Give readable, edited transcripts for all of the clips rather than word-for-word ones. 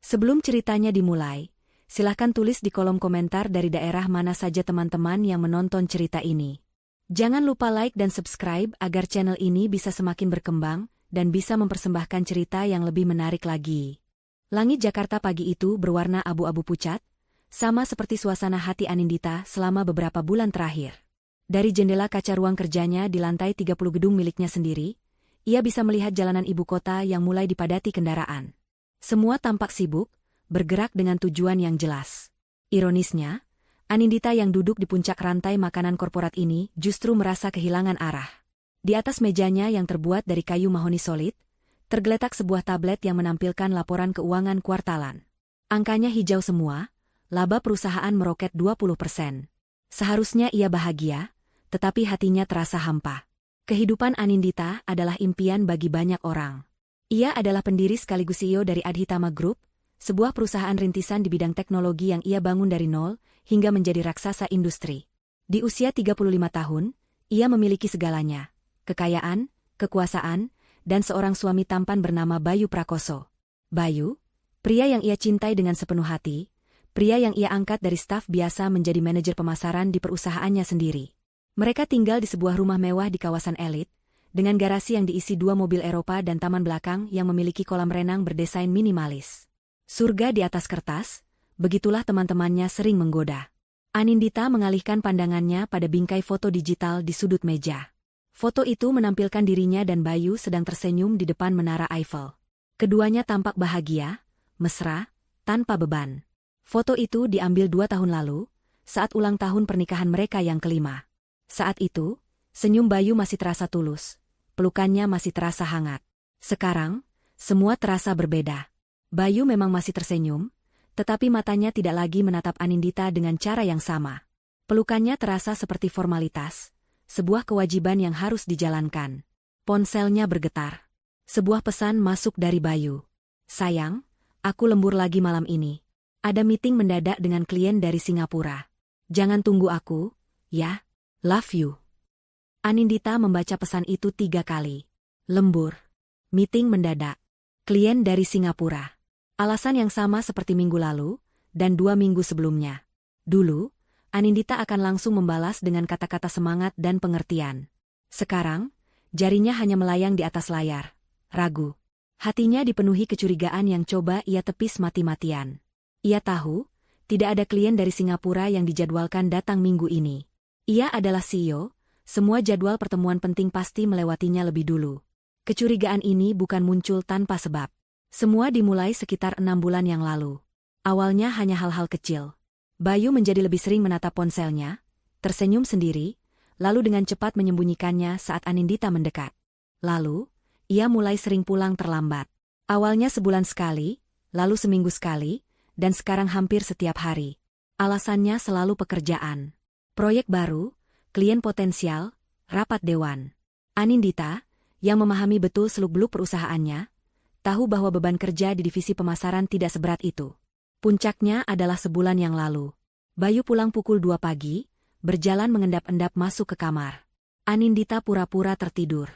Sebelum ceritanya dimulai, silahkan tulis di kolom komentar dari daerah mana saja teman-teman yang menonton cerita ini. Jangan lupa like dan subscribe agar channel ini bisa semakin berkembang dan bisa mempersembahkan cerita yang lebih menarik lagi. Langit Jakarta pagi itu berwarna abu-abu pucat, sama seperti suasana hati Anindita selama beberapa bulan terakhir. Dari jendela kaca ruang kerjanya di lantai 30 gedung miliknya sendiri, ia bisa melihat jalanan ibu kota yang mulai dipadati kendaraan. Semua tampak sibuk, bergerak dengan tujuan yang jelas. Ironisnya, Anindita yang duduk di puncak rantai makanan korporat ini justru merasa kehilangan arah. Di atas mejanya yang terbuat dari kayu mahoni solid, tergeletak sebuah tablet yang menampilkan laporan keuangan kuartalan. Angkanya hijau semua, laba perusahaan meroket 20%. Seharusnya ia bahagia, tetapi hatinya terasa hampa. Kehidupan Anindita adalah impian bagi banyak orang. Ia adalah pendiri sekaligus CEO dari Adhitama Group, sebuah perusahaan rintisan di bidang teknologi yang ia bangun dari nol hingga menjadi raksasa industri. Di usia 35 tahun, ia memiliki segalanya: kekayaan, kekuasaan, dan seorang suami tampan bernama Bayu Prakoso. Bayu, pria yang ia cintai dengan sepenuh hati, pria yang ia angkat dari staf biasa menjadi manajer pemasaran di perusahaannya sendiri. Mereka tinggal di sebuah rumah mewah di kawasan elit, dengan garasi yang diisi 2 mobil Eropa dan taman belakang yang memiliki kolam renang berdesain minimalis. Surga di atas kertas, begitulah teman-temannya sering menggoda. Anindita mengalihkan pandangannya pada bingkai foto digital di sudut meja. Foto itu menampilkan dirinya dan Bayu sedang tersenyum di depan Menara Eiffel. Keduanya tampak bahagia, mesra, tanpa beban. Foto itu diambil 2 tahun lalu, saat ulang tahun pernikahan mereka yang kelima. Saat itu, senyum Bayu masih terasa tulus. Pelukannya masih terasa hangat. Sekarang, semua terasa berbeda. Bayu memang masih tersenyum, tetapi matanya tidak lagi menatap Anindita dengan cara yang sama. Pelukannya terasa seperti formalitas, sebuah kewajiban yang harus dijalankan. Ponselnya bergetar. Sebuah pesan masuk dari Bayu. "Sayang, aku lembur lagi malam ini. Ada meeting mendadak dengan klien dari Singapura. Jangan tunggu aku, ya. Love you." Anindita membaca pesan itu 3 kali. Lembur. Meeting mendadak. Klien dari Singapura. Alasan yang sama seperti minggu lalu, dan 2 minggu sebelumnya. Dulu, Anindita akan langsung membalas dengan kata-kata semangat dan pengertian. Sekarang, jarinya hanya melayang di atas layar. Ragu. Hatinya dipenuhi kecurigaan yang coba ia tepis mati-matian. Ia tahu, tidak ada klien dari Singapura yang dijadwalkan datang minggu ini. Ia adalah CEO. Semua jadwal pertemuan penting pasti melewatinya lebih dulu. Kecurigaan ini bukan muncul tanpa sebab. Semua dimulai sekitar 6 bulan yang lalu. Awalnya hanya hal-hal kecil. Bayu menjadi lebih sering menatap ponselnya, tersenyum sendiri, lalu dengan cepat menyembunyikannya saat Anindita mendekat. Lalu, ia mulai sering pulang terlambat. Awalnya sebulan sekali, lalu seminggu sekali, dan sekarang hampir setiap hari. Alasannya selalu pekerjaan. Proyek baru, klien potensial, rapat dewan. Anindita, yang memahami betul seluk-beluk perusahaannya, tahu bahwa beban kerja di divisi pemasaran tidak seberat itu. Puncaknya adalah sebulan yang lalu. Bayu pulang pukul 2 pagi, berjalan mengendap-endap masuk ke kamar. Anindita pura-pura tertidur.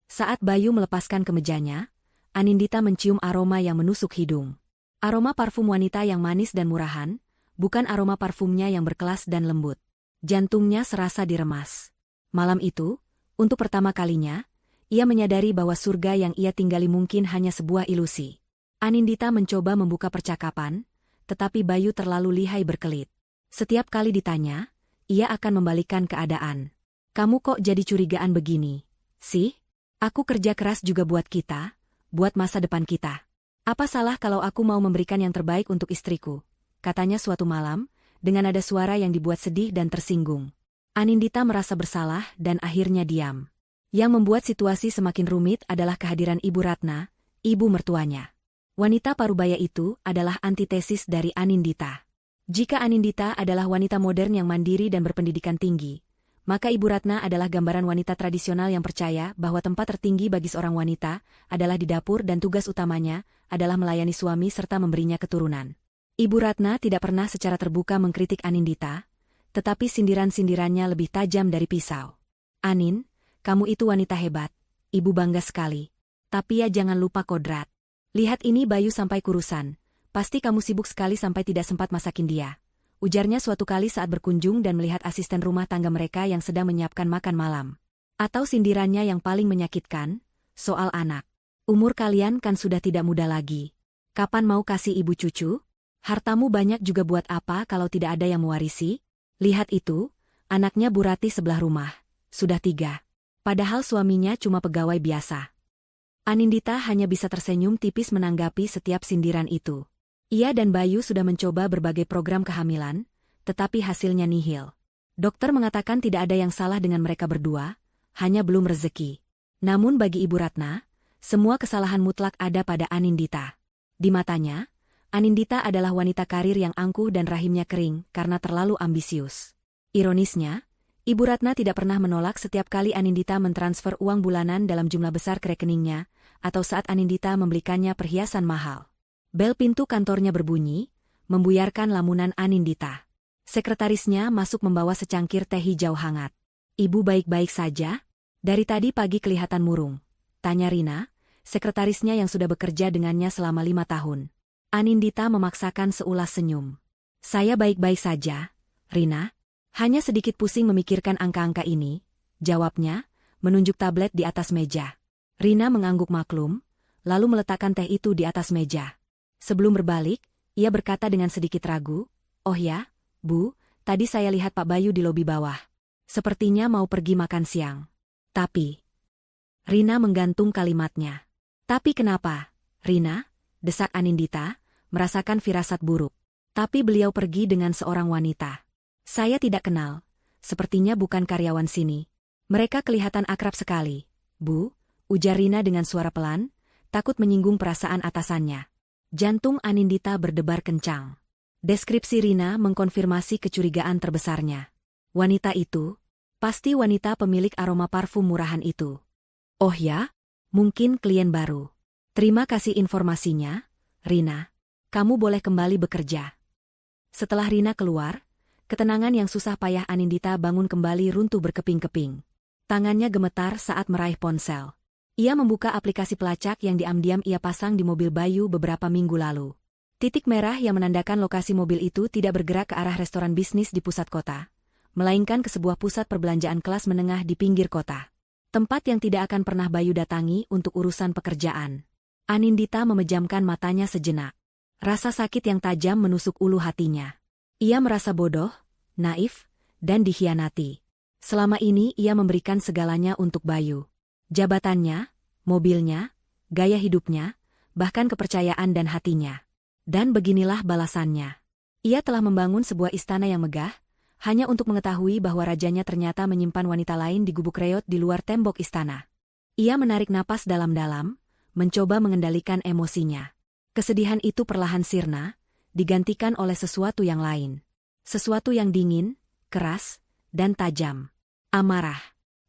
Saat Bayu melepaskan kemejanya, Anindita mencium aroma yang menusuk hidung. Aroma parfum wanita yang manis dan murahan, bukan aroma parfumnya yang berkelas dan lembut. Jantungnya serasa diremas. Malam itu, untuk pertama kalinya, ia menyadari bahwa surga yang ia tinggali mungkin hanya sebuah ilusi. Anindita mencoba membuka percakapan, tetapi Bayu terlalu lihai berkelit. Setiap kali ditanya, ia akan membalikkan keadaan. "Kamu kok jadi curigaan begini, sih? Aku kerja keras juga buat kita, buat masa depan kita. Apa salah kalau aku mau memberikan yang terbaik untuk istriku?" katanya suatu malam, dengan nada suara yang dibuat sedih dan tersinggung. Anindita merasa bersalah dan akhirnya diam. Yang membuat situasi semakin rumit adalah kehadiran Ibu Ratna, ibu mertuanya. Wanita parubaya itu adalah antitesis dari Anindita. Jika Anindita adalah wanita modern yang mandiri dan berpendidikan tinggi, maka Ibu Ratna adalah gambaran wanita tradisional yang percaya bahwa tempat tertinggi bagi seorang wanita adalah di dapur dan tugas utamanya adalah melayani suami serta memberinya keturunan. Ibu Ratna tidak pernah secara terbuka mengkritik Anindita, tetapi sindiran-sindirannya lebih tajam dari pisau. "Anin, kamu itu wanita hebat, ibu bangga sekali. Tapi ya jangan lupa kodrat. Lihat ini Bayu sampai kurusan, pasti kamu sibuk sekali sampai tidak sempat masakin dia. Ujarnya suatu kali saat berkunjung dan melihat asisten rumah tangga mereka yang sedang menyiapkan makan malam. Atau sindirannya yang paling menyakitkan, soal anak. Umur kalian kan sudah tidak muda lagi. Kapan mau kasih ibu cucu? Hartamu banyak juga buat apa kalau tidak ada yang mewarisi? Lihat itu, anaknya Bu Rati sebelah rumah. Sudah 3. Padahal suaminya cuma pegawai biasa. Anindita hanya bisa tersenyum tipis menanggapi setiap sindiran itu. Ia dan Bayu sudah mencoba berbagai program kehamilan, tetapi hasilnya nihil. Dokter mengatakan tidak ada yang salah dengan mereka berdua, hanya belum rezeki. Namun bagi Ibu Ratna, semua kesalahan mutlak ada pada Anindita. Di matanya, Anindita adalah wanita karir yang angkuh dan rahimnya kering karena terlalu ambisius. Ironisnya, Ibu Ratna tidak pernah menolak setiap kali Anindita mentransfer uang bulanan dalam jumlah besar ke rekeningnya, atau saat Anindita membelikannya perhiasan mahal. Bel pintu kantornya berbunyi, membuyarkan lamunan Anindita. Sekretarisnya masuk membawa secangkir teh hijau hangat. Ibu baik-baik saja? Dari tadi pagi kelihatan murung, tanya Rina, sekretarisnya yang sudah bekerja dengannya selama 5 tahun. Anindita memaksakan seulas senyum. Saya baik-baik saja, Rina. Hanya sedikit pusing memikirkan angka-angka ini, jawabnya, menunjuk tablet di atas meja. Rina mengangguk maklum, lalu meletakkan teh itu di atas meja. Sebelum berbalik, ia berkata dengan sedikit ragu, "Oh ya, Bu, tadi saya lihat Pak Bayu di lobi bawah. Sepertinya mau pergi makan siang." Tapi, Rina menggantung kalimatnya. "Tapi kenapa, Rina?" desak Anindita, merasakan firasat buruk. "Tapi beliau pergi dengan seorang wanita. Saya tidak kenal, sepertinya bukan karyawan sini. Mereka kelihatan akrab sekali, Bu," ujar Rina dengan suara pelan, takut menyinggung perasaan atasannya. Jantung Anindita berdebar kencang. Deskripsi Rina mengkonfirmasi kecurigaan terbesarnya. Wanita itu, pasti wanita pemilik aroma parfum murahan itu. Oh ya? Mungkin klien baru. Terima kasih informasinya, Rina. Kamu boleh kembali bekerja. Setelah Rina keluar, ketenangan yang susah payah Anindita bangun kembali runtuh berkeping-keping. Tangannya gemetar saat meraih ponsel. Ia membuka aplikasi pelacak yang diam-diam ia pasang di mobil Bayu beberapa minggu lalu. Titik merah yang menandakan lokasi mobil itu tidak bergerak ke arah restoran bisnis di pusat kota, melainkan ke sebuah pusat perbelanjaan kelas menengah di pinggir kota. Tempat yang tidak akan pernah Bayu datangi untuk urusan pekerjaan. Anindita memejamkan matanya sejenak. Rasa sakit yang tajam menusuk ulu hatinya. Ia merasa bodoh, naif, dan dikhianati. Selama ini ia memberikan segalanya untuk Bayu. Jabatannya, mobilnya, gaya hidupnya, bahkan kepercayaan dan hatinya. Dan beginilah balasannya. Ia telah membangun sebuah istana yang megah, hanya untuk mengetahui bahwa rajanya ternyata menyimpan wanita lain di gubuk reot di luar tembok istana. Ia menarik napas dalam-dalam, mencoba mengendalikan emosinya. Kesedihan itu perlahan sirna, digantikan oleh sesuatu yang lain. Sesuatu yang dingin, keras, dan tajam. Amarah.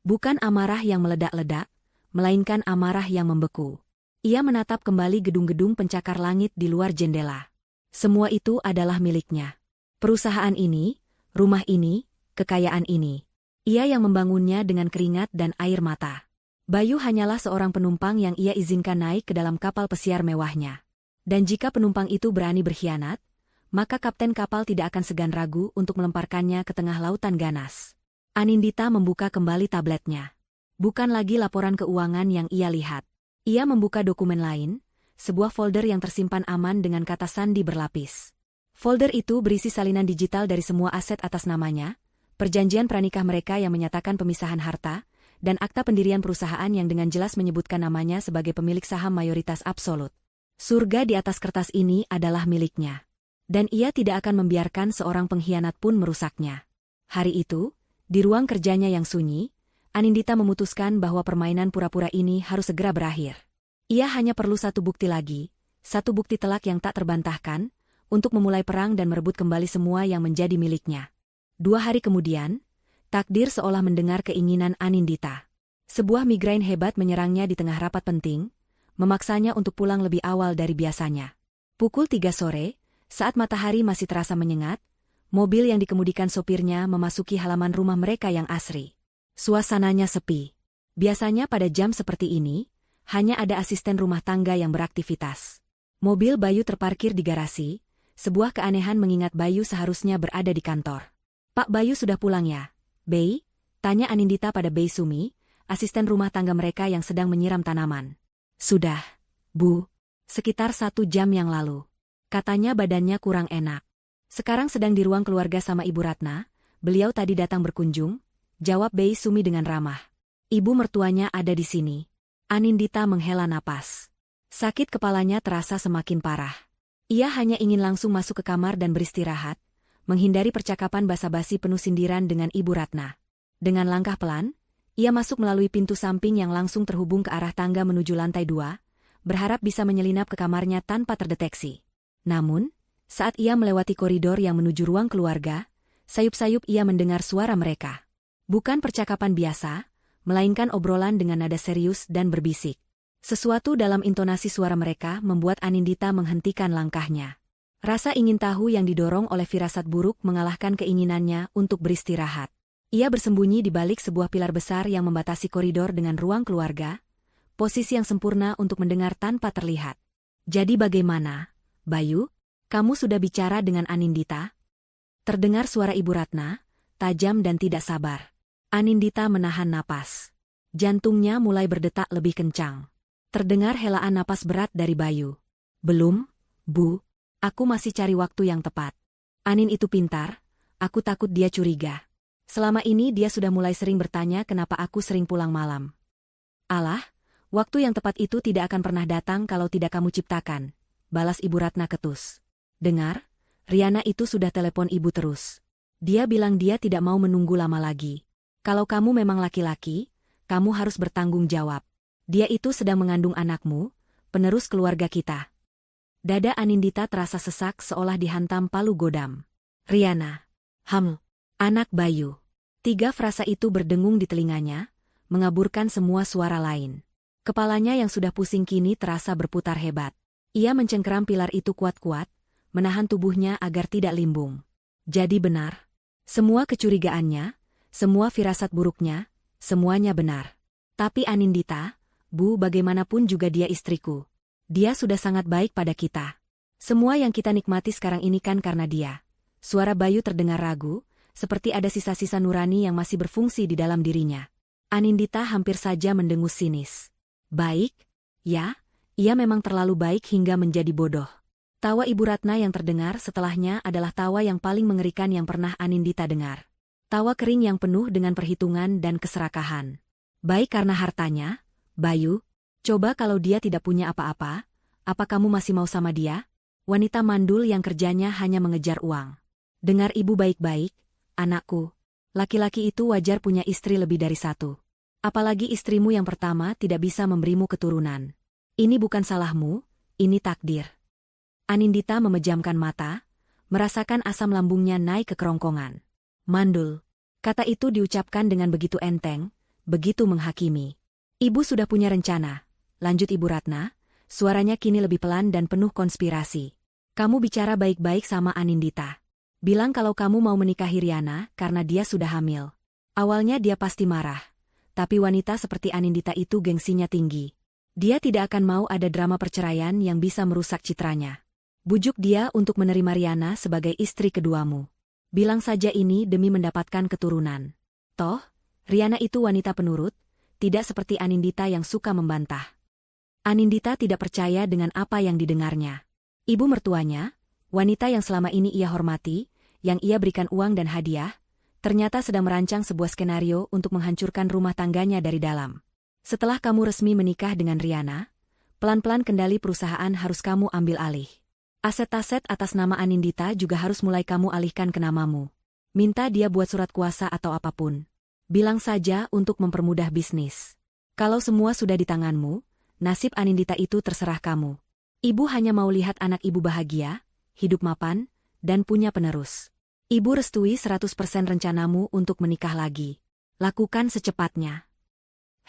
Bukan amarah yang meledak-ledak, melainkan amarah yang membeku. Ia menatap kembali gedung-gedung pencakar langit di luar jendela. Semua itu adalah miliknya. Perusahaan ini, rumah ini, kekayaan ini. Ia yang membangunnya dengan keringat dan air mata. Bayu hanyalah seorang penumpang yang ia izinkan naik ke dalam kapal pesiar mewahnya. Dan jika penumpang itu berani berkhianat, maka kapten kapal tidak akan segan ragu untuk melemparkannya ke tengah lautan ganas. Anindita membuka kembali tabletnya. Bukan lagi laporan keuangan yang ia lihat. Ia membuka dokumen lain, sebuah folder yang tersimpan aman dengan kata sandi berlapis. Folder itu berisi salinan digital dari semua aset atas namanya, perjanjian pranikah mereka yang menyatakan pemisahan harta, dan akta pendirian perusahaan yang dengan jelas menyebutkan namanya sebagai pemilik saham mayoritas absolut. Surga di atas kertas ini adalah miliknya. Dan ia tidak akan membiarkan seorang pengkhianat pun merusaknya. Hari itu, di ruang kerjanya yang sunyi, Anindita memutuskan bahwa permainan pura-pura ini harus segera berakhir. Ia hanya perlu satu bukti lagi, satu bukti telak yang tak terbantahkan, untuk memulai perang dan merebut kembali semua yang menjadi miliknya. 2 hari kemudian, takdir seolah mendengar keinginan Anindita. Sebuah migrain hebat menyerangnya di tengah rapat penting, memaksanya untuk pulang lebih awal dari biasanya. Pukul 3 sore, saat matahari masih terasa menyengat, mobil yang dikemudikan sopirnya memasuki halaman rumah mereka yang asri. Suasananya sepi. Biasanya pada jam seperti ini, hanya ada asisten rumah tangga yang beraktivitas. Mobil Bayu terparkir di garasi, sebuah keanehan mengingat Bayu seharusnya berada di kantor. Pak Bayu sudah pulang ya, Bei? Tanya Anindita pada Bei Sumi, asisten rumah tangga mereka yang sedang menyiram tanaman. Sudah, Bu. Sekitar 1 jam yang lalu. Katanya badannya kurang enak. Sekarang sedang di ruang keluarga sama Ibu Ratna, beliau tadi datang berkunjung, jawab Bei Sumi dengan ramah. Ibu mertuanya ada di sini. Anindita menghela napas. Sakit kepalanya terasa semakin parah. Ia hanya ingin langsung masuk ke kamar dan beristirahat, menghindari percakapan basa-basi penuh sindiran dengan Ibu Ratna. Dengan langkah pelan, ia masuk melalui pintu samping yang langsung terhubung ke arah tangga menuju lantai 2, berharap bisa menyelinap ke kamarnya tanpa terdeteksi. Namun, saat ia melewati koridor yang menuju ruang keluarga, sayup-sayup ia mendengar suara mereka. Bukan percakapan biasa, melainkan obrolan dengan nada serius dan berbisik. Sesuatu dalam intonasi suara mereka membuat Anindita menghentikan langkahnya. Rasa ingin tahu yang didorong oleh firasat buruk mengalahkan keinginannya untuk beristirahat. Ia bersembunyi di balik sebuah pilar besar yang membatasi koridor dengan ruang keluarga, posisi yang sempurna untuk mendengar tanpa terlihat. Jadi bagaimana, Bayu? Kamu sudah bicara dengan Anindita? Terdengar suara Ibu Ratna, tajam dan tidak sabar. Anindita menahan napas. Jantungnya mulai berdetak lebih kencang. Terdengar helaan napas berat dari Bayu. Belum, Bu. Aku masih cari waktu yang tepat. Anin itu pintar, aku takut dia curiga. Selama ini dia sudah mulai sering bertanya kenapa aku sering pulang malam. Alah, waktu yang tepat itu tidak akan pernah datang kalau tidak kamu ciptakan, balas Ibu Ratna ketus. Dengar, Riana itu sudah telepon ibu terus. Dia bilang dia tidak mau menunggu lama lagi. Kalau kamu memang laki-laki, kamu harus bertanggung jawab. Dia itu sedang mengandung anakmu, penerus keluarga kita. Dada Anindita terasa sesak seolah dihantam palu godam. Riana. Anak Bayu. 3 frasa itu berdengung di telinganya, mengaburkan semua suara lain. Kepalanya yang sudah pusing kini terasa berputar hebat. Ia mencengkeram pilar itu kuat-kuat, menahan tubuhnya agar tidak limbung. Jadi benar. Semua kecurigaannya, semua firasat buruknya, semuanya benar. Tapi Anindita, Bu, bagaimanapun juga dia istriku. Dia sudah sangat baik pada kita. Semua yang kita nikmati sekarang ini kan karena dia. Suara Bayu terdengar ragu, seperti ada sisa-sisa nurani yang masih berfungsi di dalam dirinya. Anindita hampir saja mendengus sinis. Baik? Ya, ia memang terlalu baik hingga menjadi bodoh. Tawa Ibu Ratna yang terdengar setelahnya adalah tawa yang paling mengerikan yang pernah Anindita dengar. Tawa kering yang penuh dengan perhitungan dan keserakahan. Baik karena hartanya, Bayu, coba kalau dia tidak punya apa-apa, apa kamu masih mau sama dia? Wanita mandul yang kerjanya hanya mengejar uang. Dengar ibu baik-baik, anakku. Laki-laki itu wajar punya istri lebih dari 1. Apalagi istrimu yang pertama tidak bisa memberimu keturunan. Ini bukan salahmu, ini takdir. Anindita memejamkan mata, merasakan asam lambungnya naik ke kerongkongan. Mandul. Kata itu diucapkan dengan begitu enteng, begitu menghakimi. Ibu sudah punya rencana, lanjut Ibu Ratna, suaranya kini lebih pelan dan penuh konspirasi. Kamu bicara baik-baik sama Anindita. Bilang kalau kamu mau menikahi Riana karena dia sudah hamil. Awalnya dia pasti marah. Tapi wanita seperti Anindita itu gengsinya tinggi. Dia tidak akan mau ada drama perceraian yang bisa merusak citranya. Bujuk dia untuk menerima Riana sebagai istri keduamu. Bilang saja ini demi mendapatkan keturunan. Toh, Riana itu wanita penurut, tidak seperti Anindita yang suka membantah. Anindita tidak percaya dengan apa yang didengarnya. Ibu mertuanya, wanita yang selama ini ia hormati, yang ia berikan uang dan hadiah, ternyata sedang merancang sebuah skenario untuk menghancurkan rumah tangganya dari dalam. Setelah kamu resmi menikah dengan Riana, pelan-pelan kendali perusahaan harus kamu ambil alih. Aset-aset atas nama Anindita juga harus mulai kamu alihkan ke namamu. Minta dia buat surat kuasa atau apapun. Bilang saja untuk mempermudah bisnis. Kalau semua sudah di tanganmu, nasib Anindita itu terserah kamu. Ibu hanya mau lihat anak ibu bahagia, hidup mapan, dan punya penerus. Ibu restui 100% rencanamu untuk menikah lagi. Lakukan secepatnya.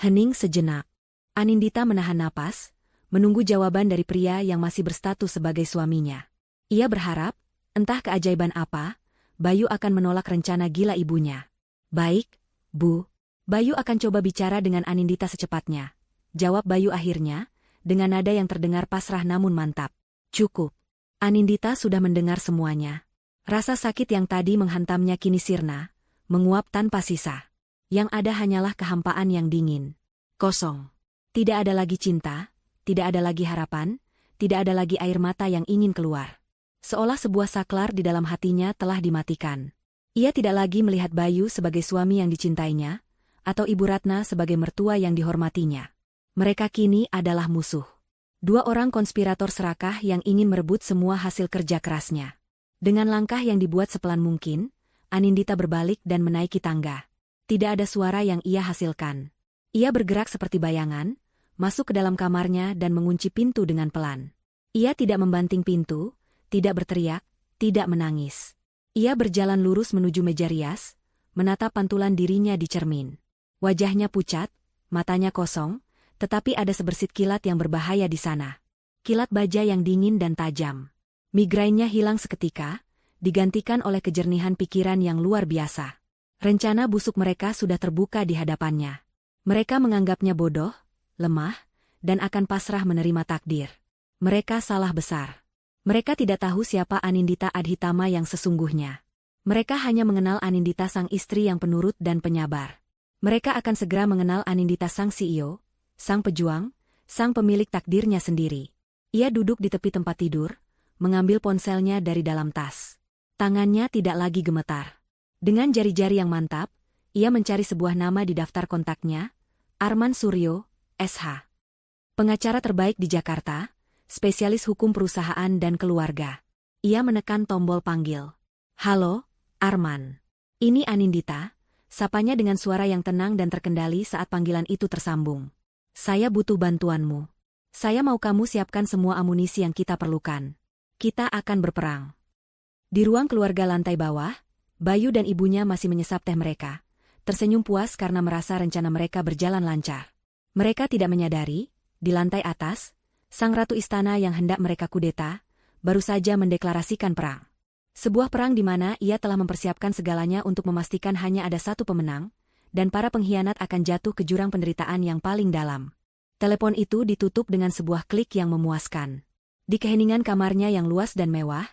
Hening sejenak. Anindita menahan napas, menunggu jawaban dari pria yang masih berstatus sebagai suaminya. Ia berharap, entah keajaiban apa, Bayu akan menolak rencana gila ibunya. Baik, Bu. Bayu akan coba bicara dengan Anindita secepatnya. Jawab Bayu akhirnya, dengan nada yang terdengar pasrah namun mantap. Cukup. Anindita sudah mendengar semuanya. Rasa sakit yang tadi menghantamnya kini sirna, menguap tanpa sisa. Yang ada hanyalah kehampaan yang dingin. Kosong. Tidak ada lagi cinta, tidak ada lagi harapan, tidak ada lagi air mata yang ingin keluar. Seolah sebuah saklar di dalam hatinya telah dimatikan. Ia tidak lagi melihat Bayu sebagai suami yang dicintainya, atau Ibu Ratna sebagai mertua yang dihormatinya. Mereka kini adalah musuh. Dua orang konspirator serakah yang ingin merebut semua hasil kerja kerasnya. Dengan langkah yang dibuat sepelan mungkin, Anindita berbalik dan menaiki tangga. Tidak ada suara yang ia hasilkan. Ia bergerak seperti bayangan, masuk ke dalam kamarnya dan mengunci pintu dengan pelan. Ia tidak membanting pintu, tidak berteriak, tidak menangis. Ia berjalan lurus menuju meja rias, menatap pantulan dirinya di cermin. Wajahnya pucat, matanya kosong, tetapi ada sebersit kilat yang berbahaya di sana. Kilat baja yang dingin dan tajam. Migrainnya hilang seketika, digantikan oleh kejernihan pikiran yang luar biasa. Rencana busuk mereka sudah terbuka di hadapannya. Mereka menganggapnya bodoh, lemah, dan akan pasrah menerima takdir. Mereka salah besar. Mereka tidak tahu siapa Anindita Adhitama yang sesungguhnya. Mereka hanya mengenal Anindita sang istri yang penurut dan penyabar. Mereka akan segera mengenal Anindita sang CEO, sang pejuang, sang pemilik takdirnya sendiri. Ia duduk di tepi tempat tidur, mengambil ponselnya dari dalam tas. Tangannya tidak lagi gemetar. Dengan jari-jari yang mantap, ia mencari sebuah nama di daftar kontaknya, Arman Suryo, SH. Pengacara terbaik di Jakarta, spesialis hukum perusahaan dan keluarga. Ia menekan tombol panggil. Halo, Arman. Ini Anindita, sapanya dengan suara yang tenang dan terkendali saat panggilan itu tersambung. Saya butuh bantuanmu. Saya mau kamu siapkan semua amunisi yang kita perlukan. Kita akan berperang. Di ruang keluarga lantai bawah, Bayu dan ibunya masih menyesap teh mereka, tersenyum puas karena merasa rencana mereka berjalan lancar. Mereka tidak menyadari, di lantai atas, sang ratu istana yang hendak mereka kudeta, baru saja mendeklarasikan perang. Sebuah perang di mana ia telah mempersiapkan segalanya untuk memastikan hanya ada satu pemenang, dan para pengkhianat akan jatuh ke jurang penderitaan yang paling dalam. Telepon itu ditutup dengan sebuah klik yang memuaskan. Di keheningan kamarnya yang luas dan mewah,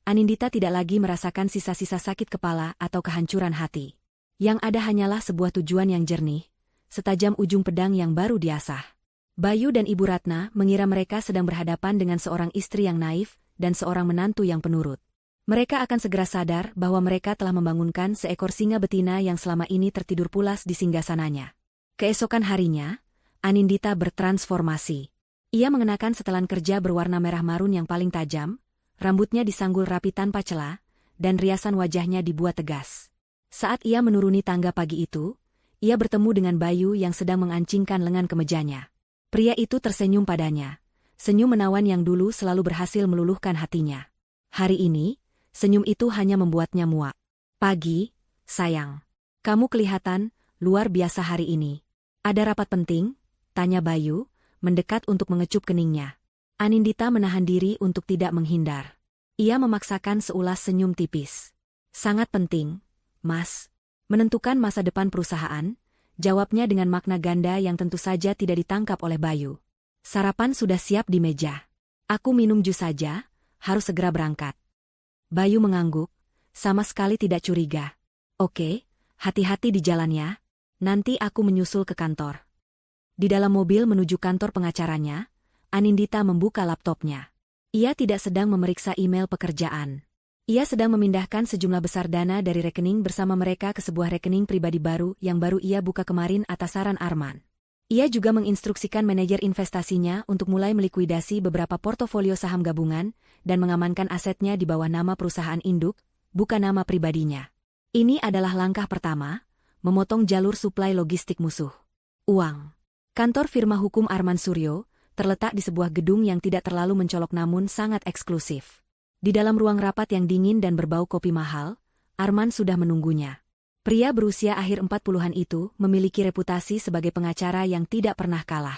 Anindita tidak lagi merasakan sisa-sisa sakit kepala atau kehancuran hati. Yang ada hanyalah sebuah tujuan yang jernih, setajam ujung pedang yang baru diasah. Bayu dan Ibu Ratna mengira mereka sedang berhadapan dengan seorang istri yang naif dan seorang menantu yang penurut. Mereka akan segera sadar bahwa mereka telah membangunkan seekor singa betina yang selama ini tertidur pulas di singgasananya. Keesokan harinya, Anindita bertransformasi. Ia mengenakan setelan kerja berwarna merah marun yang paling tajam, rambutnya disanggul rapi tanpa celah, dan riasan wajahnya dibuat tegas. Saat ia menuruni tangga pagi itu, ia bertemu dengan Bayu yang sedang mengancingkan lengan kemejanya. Pria itu tersenyum padanya, senyum menawan yang dulu selalu berhasil meluluhkan hatinya. Hari ini, senyum itu hanya membuatnya muak. Pagi, sayang. Kamu kelihatan luar biasa hari ini. Ada rapat penting? Tanya Bayu, mendekat untuk mengecup keningnya. Anindita menahan diri untuk tidak menghindar. Ia memaksakan seulas senyum tipis. Sangat penting, Mas. Menentukan masa depan perusahaan, jawabnya dengan makna ganda yang tentu saja tidak ditangkap oleh Bayu. Sarapan sudah siap di meja. Aku minum jus saja, harus segera berangkat. Bayu mengangguk, sama sekali tidak curiga. Oke, hati-hati di jalan ya. Nanti aku menyusul ke kantor. Di dalam mobil menuju kantor pengacaranya, Anindita membuka laptopnya. Ia tidak sedang memeriksa email pekerjaan. Ia sedang memindahkan sejumlah besar dana dari rekening bersama mereka ke sebuah rekening pribadi baru yang baru ia buka kemarin atas saran Arman. Ia juga menginstruksikan manajer investasinya untuk mulai melikuidasi beberapa portofolio saham gabungan dan mengamankan asetnya di bawah nama perusahaan induk, bukan nama pribadinya. Ini adalah langkah pertama, memotong jalur suplai logistik musuh. Uang. Kantor firma hukum Arman Suryo terletak di sebuah gedung yang tidak terlalu mencolok namun sangat eksklusif. Di dalam ruang rapat yang dingin dan berbau kopi mahal, Arman sudah menunggunya. Pria berusia akhir 40-an itu memiliki reputasi sebagai pengacara yang tidak pernah kalah.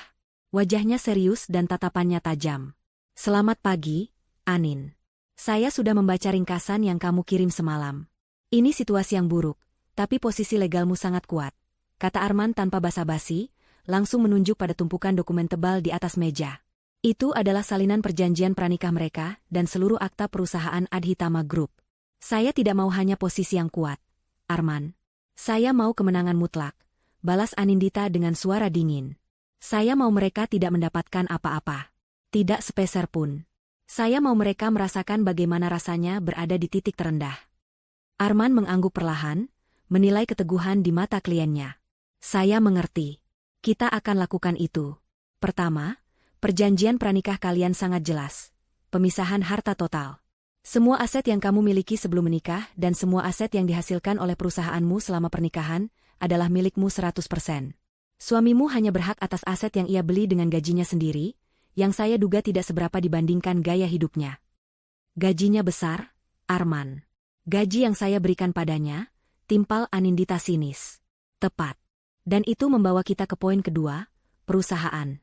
Wajahnya serius dan tatapannya tajam. Selamat pagi, Anin. Saya sudah membaca ringkasan yang kamu kirim semalam. Ini situasi yang buruk, tapi posisi legalmu sangat kuat, kata Arman tanpa basa-basi, langsung menunjuk pada tumpukan dokumen tebal di atas meja. Itu adalah salinan perjanjian pranikah mereka dan seluruh akta perusahaan Adhitama Group. Saya tidak mau hanya posisi yang kuat, Arman. Saya mau kemenangan mutlak, balas Anindita dengan suara dingin. Saya mau mereka tidak mendapatkan apa-apa. Tidak sepeser pun. Saya mau mereka merasakan bagaimana rasanya berada di titik terendah. Arman mengangguk perlahan, menilai keteguhan di mata kliennya. Saya mengerti. Kita akan lakukan itu. Pertama, perjanjian pranikah kalian sangat jelas. Pemisahan harta total. Semua aset yang kamu miliki sebelum menikah dan semua aset yang dihasilkan oleh perusahaanmu selama pernikahan adalah milikmu 100%. Suamimu hanya berhak atas aset yang ia beli dengan gajinya sendiri, yang saya duga tidak seberapa dibandingkan gaya hidupnya. Gajinya besar, Arman. Gaji yang saya berikan padanya, timpal Anindita sinis. Tepat. Dan itu membawa kita ke poin kedua, perusahaan.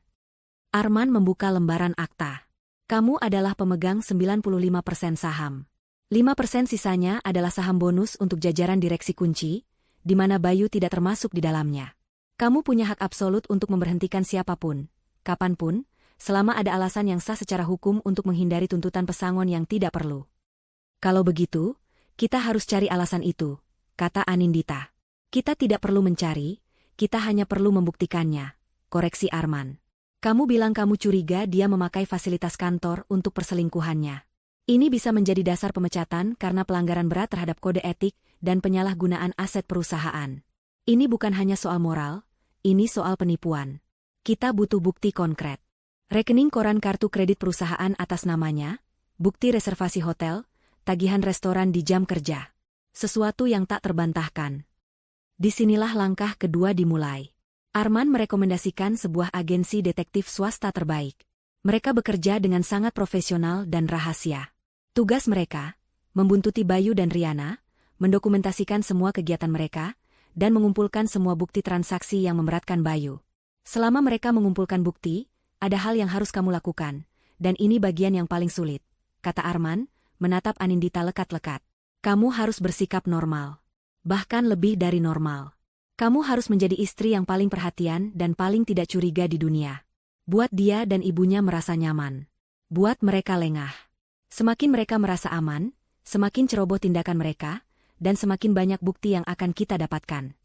Arman membuka lembaran akta. Kamu adalah pemegang 95% saham. 5% sisanya adalah saham bonus untuk jajaran direksi kunci, di mana Bayu tidak termasuk di dalamnya. Kamu punya hak absolut untuk memberhentikan siapapun, kapanpun, selama ada alasan yang sah secara hukum untuk menghindari tuntutan pesangon yang tidak perlu. Kalau begitu, kita harus cari alasan itu, kata Anindita. Kita tidak perlu mencari, kita hanya perlu membuktikannya, koreksi Arman. Kamu bilang kamu curiga dia memakai fasilitas kantor untuk perselingkuhannya. Ini bisa menjadi dasar pemecatan karena pelanggaran berat terhadap kode etik dan penyalahgunaan aset perusahaan. Ini bukan hanya soal moral, ini soal penipuan. Kita butuh bukti konkret. Rekening koran kartu kredit perusahaan atas namanya, bukti reservasi hotel, tagihan restoran di jam kerja. Sesuatu yang tak terbantahkan. Disinilah langkah kedua dimulai. Arman merekomendasikan sebuah agensi detektif swasta terbaik. Mereka bekerja dengan sangat profesional dan rahasia. Tugas mereka, membuntuti Bayu dan Riana, mendokumentasikan semua kegiatan mereka, dan mengumpulkan semua bukti transaksi yang memberatkan Bayu. Selama mereka mengumpulkan bukti, ada hal yang harus kamu lakukan, dan ini bagian yang paling sulit, kata Arman, menatap Anindita lekat-lekat. Kamu harus bersikap normal. Bahkan lebih dari normal. Kamu harus menjadi istri yang paling perhatian dan paling tidak curiga di dunia. Buat dia dan ibunya merasa nyaman. Buat mereka lengah. Semakin mereka merasa aman, semakin ceroboh tindakan mereka, dan semakin banyak bukti yang akan kita dapatkan.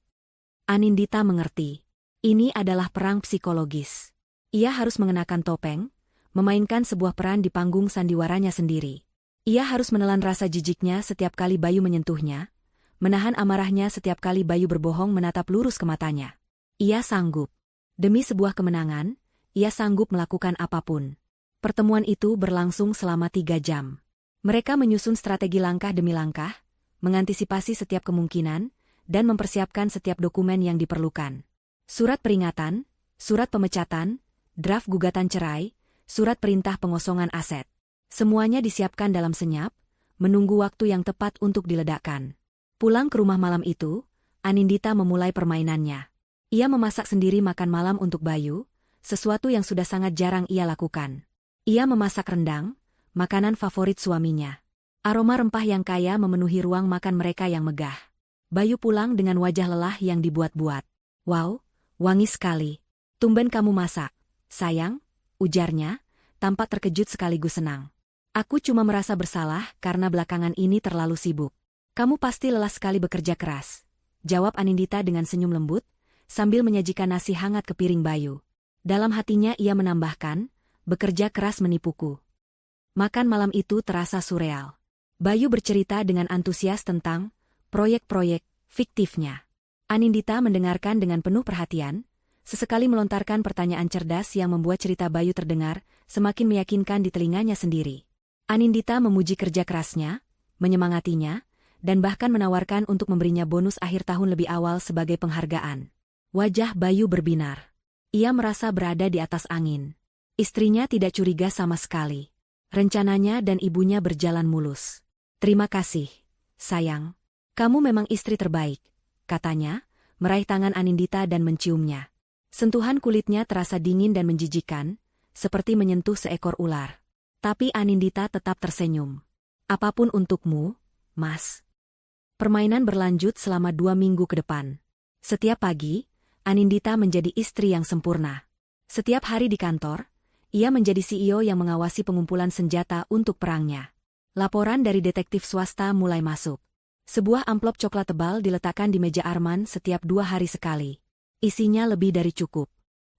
Anindita mengerti. Ini adalah perang psikologis. Ia harus mengenakan topeng, memainkan sebuah peran di panggung sandiwaranya sendiri. Ia harus menelan rasa jijiknya setiap kali Bayu menyentuhnya, menahan amarahnya setiap kali Bayu berbohong menatap lurus ke matanya. Ia sanggup. Demi sebuah kemenangan, ia sanggup melakukan apapun. Pertemuan itu berlangsung selama 3 jam. Mereka menyusun strategi langkah demi langkah, mengantisipasi setiap kemungkinan, dan mempersiapkan setiap dokumen yang diperlukan. Surat peringatan, surat pemecatan, draft gugatan cerai, surat perintah pengosongan aset. Semuanya disiapkan dalam senyap, menunggu waktu yang tepat untuk diledakkan. Pulang ke rumah malam itu, Anindita memulai permainannya. Ia memasak sendiri makan malam untuk Bayu, sesuatu yang sudah sangat jarang ia lakukan. Ia memasak rendang, makanan favorit suaminya. Aroma rempah yang kaya memenuhi ruang makan mereka yang megah. Bayu pulang dengan wajah lelah yang dibuat-buat. Wow, wangi sekali. Tumben kamu masak. Sayang, ujarnya, tampak terkejut sekaligus senang. Aku cuma merasa bersalah karena belakangan ini terlalu sibuk. Kamu pasti lelah sekali bekerja keras, jawab Anindita dengan senyum lembut, sambil menyajikan nasi hangat ke piring Bayu. Dalam hatinya ia menambahkan, bekerja keras menipuku. Makan malam itu terasa surreal. Bayu bercerita dengan antusias tentang proyek-proyek fiktifnya. Anindita mendengarkan dengan penuh perhatian, sesekali melontarkan pertanyaan cerdas yang membuat cerita Bayu terdengar semakin meyakinkan di telinganya sendiri. Anindita memuji kerja kerasnya, menyemangatinya, dan bahkan menawarkan untuk memberinya bonus akhir tahun lebih awal sebagai penghargaan. Wajah Bayu berbinar. Ia merasa berada di atas angin. Istrinya tidak curiga sama sekali. Rencananya dan ibunya berjalan mulus. Terima kasih, sayang. Kamu memang istri terbaik, katanya, meraih tangan Anindita dan menciumnya. Sentuhan kulitnya terasa dingin dan menjijikkan, seperti menyentuh seekor ular. Tapi Anindita tetap tersenyum. Apapun untukmu, Mas. Permainan berlanjut selama 2 minggu ke depan. Setiap pagi, Anindita menjadi istri yang sempurna. Setiap hari di kantor, Ia menjadi CEO yang mengawasi pengumpulan senjata untuk perangnya. Laporan dari detektif swasta mulai masuk. Sebuah amplop coklat tebal diletakkan di meja Arman setiap 2 hari sekali. Isinya lebih dari cukup.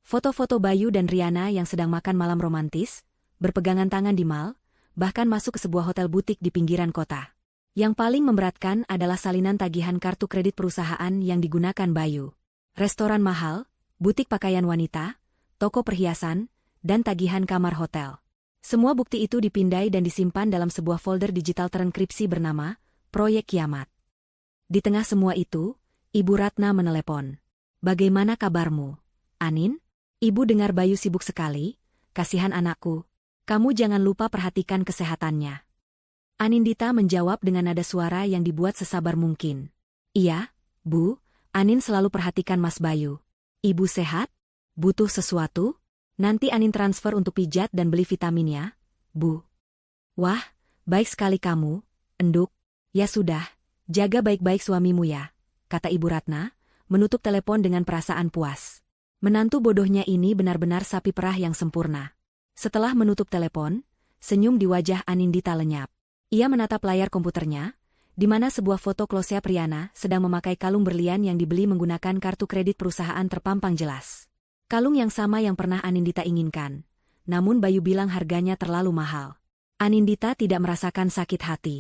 Foto-foto Bayu dan Riana yang sedang makan malam romantis, berpegangan tangan di mal, bahkan masuk ke sebuah hotel butik di pinggiran kota. Yang paling memberatkan adalah salinan tagihan kartu kredit perusahaan yang digunakan Bayu. Restoran mahal, butik pakaian wanita, toko perhiasan, dan tagihan kamar hotel. Semua bukti itu dipindai dan disimpan dalam sebuah folder digital terenkripsi bernama Proyek Kiamat. Di tengah semua itu, Ibu Ratna menelepon. "Bagaimana kabarmu, Anin?" "Ibu dengar Bayu sibuk sekali, kasihan anakku. Kamu jangan lupa perhatikan kesehatannya." Anindita menjawab dengan nada suara yang dibuat sesabar mungkin. "Iya, Bu, Anin selalu perhatikan Mas Bayu." "Ibu sehat? Butuh sesuatu? Nanti Anin transfer untuk pijat dan beli vitamin ya, Bu." "Wah, baik sekali kamu, Enduk. Ya sudah, jaga baik-baik suamimu ya," kata Ibu Ratna, menutup telepon dengan perasaan puas. Menantu bodohnya ini benar-benar sapi perah yang sempurna. Setelah menutup telepon, senyum di wajah Anindita lenyap. Ia menatap layar komputernya, di mana sebuah foto close-up Riana sedang memakai kalung berlian yang dibeli menggunakan kartu kredit perusahaan terpampang jelas. Kalung yang sama yang pernah Anindita inginkan, namun Bayu bilang harganya terlalu mahal. Anindita tidak merasakan sakit hati.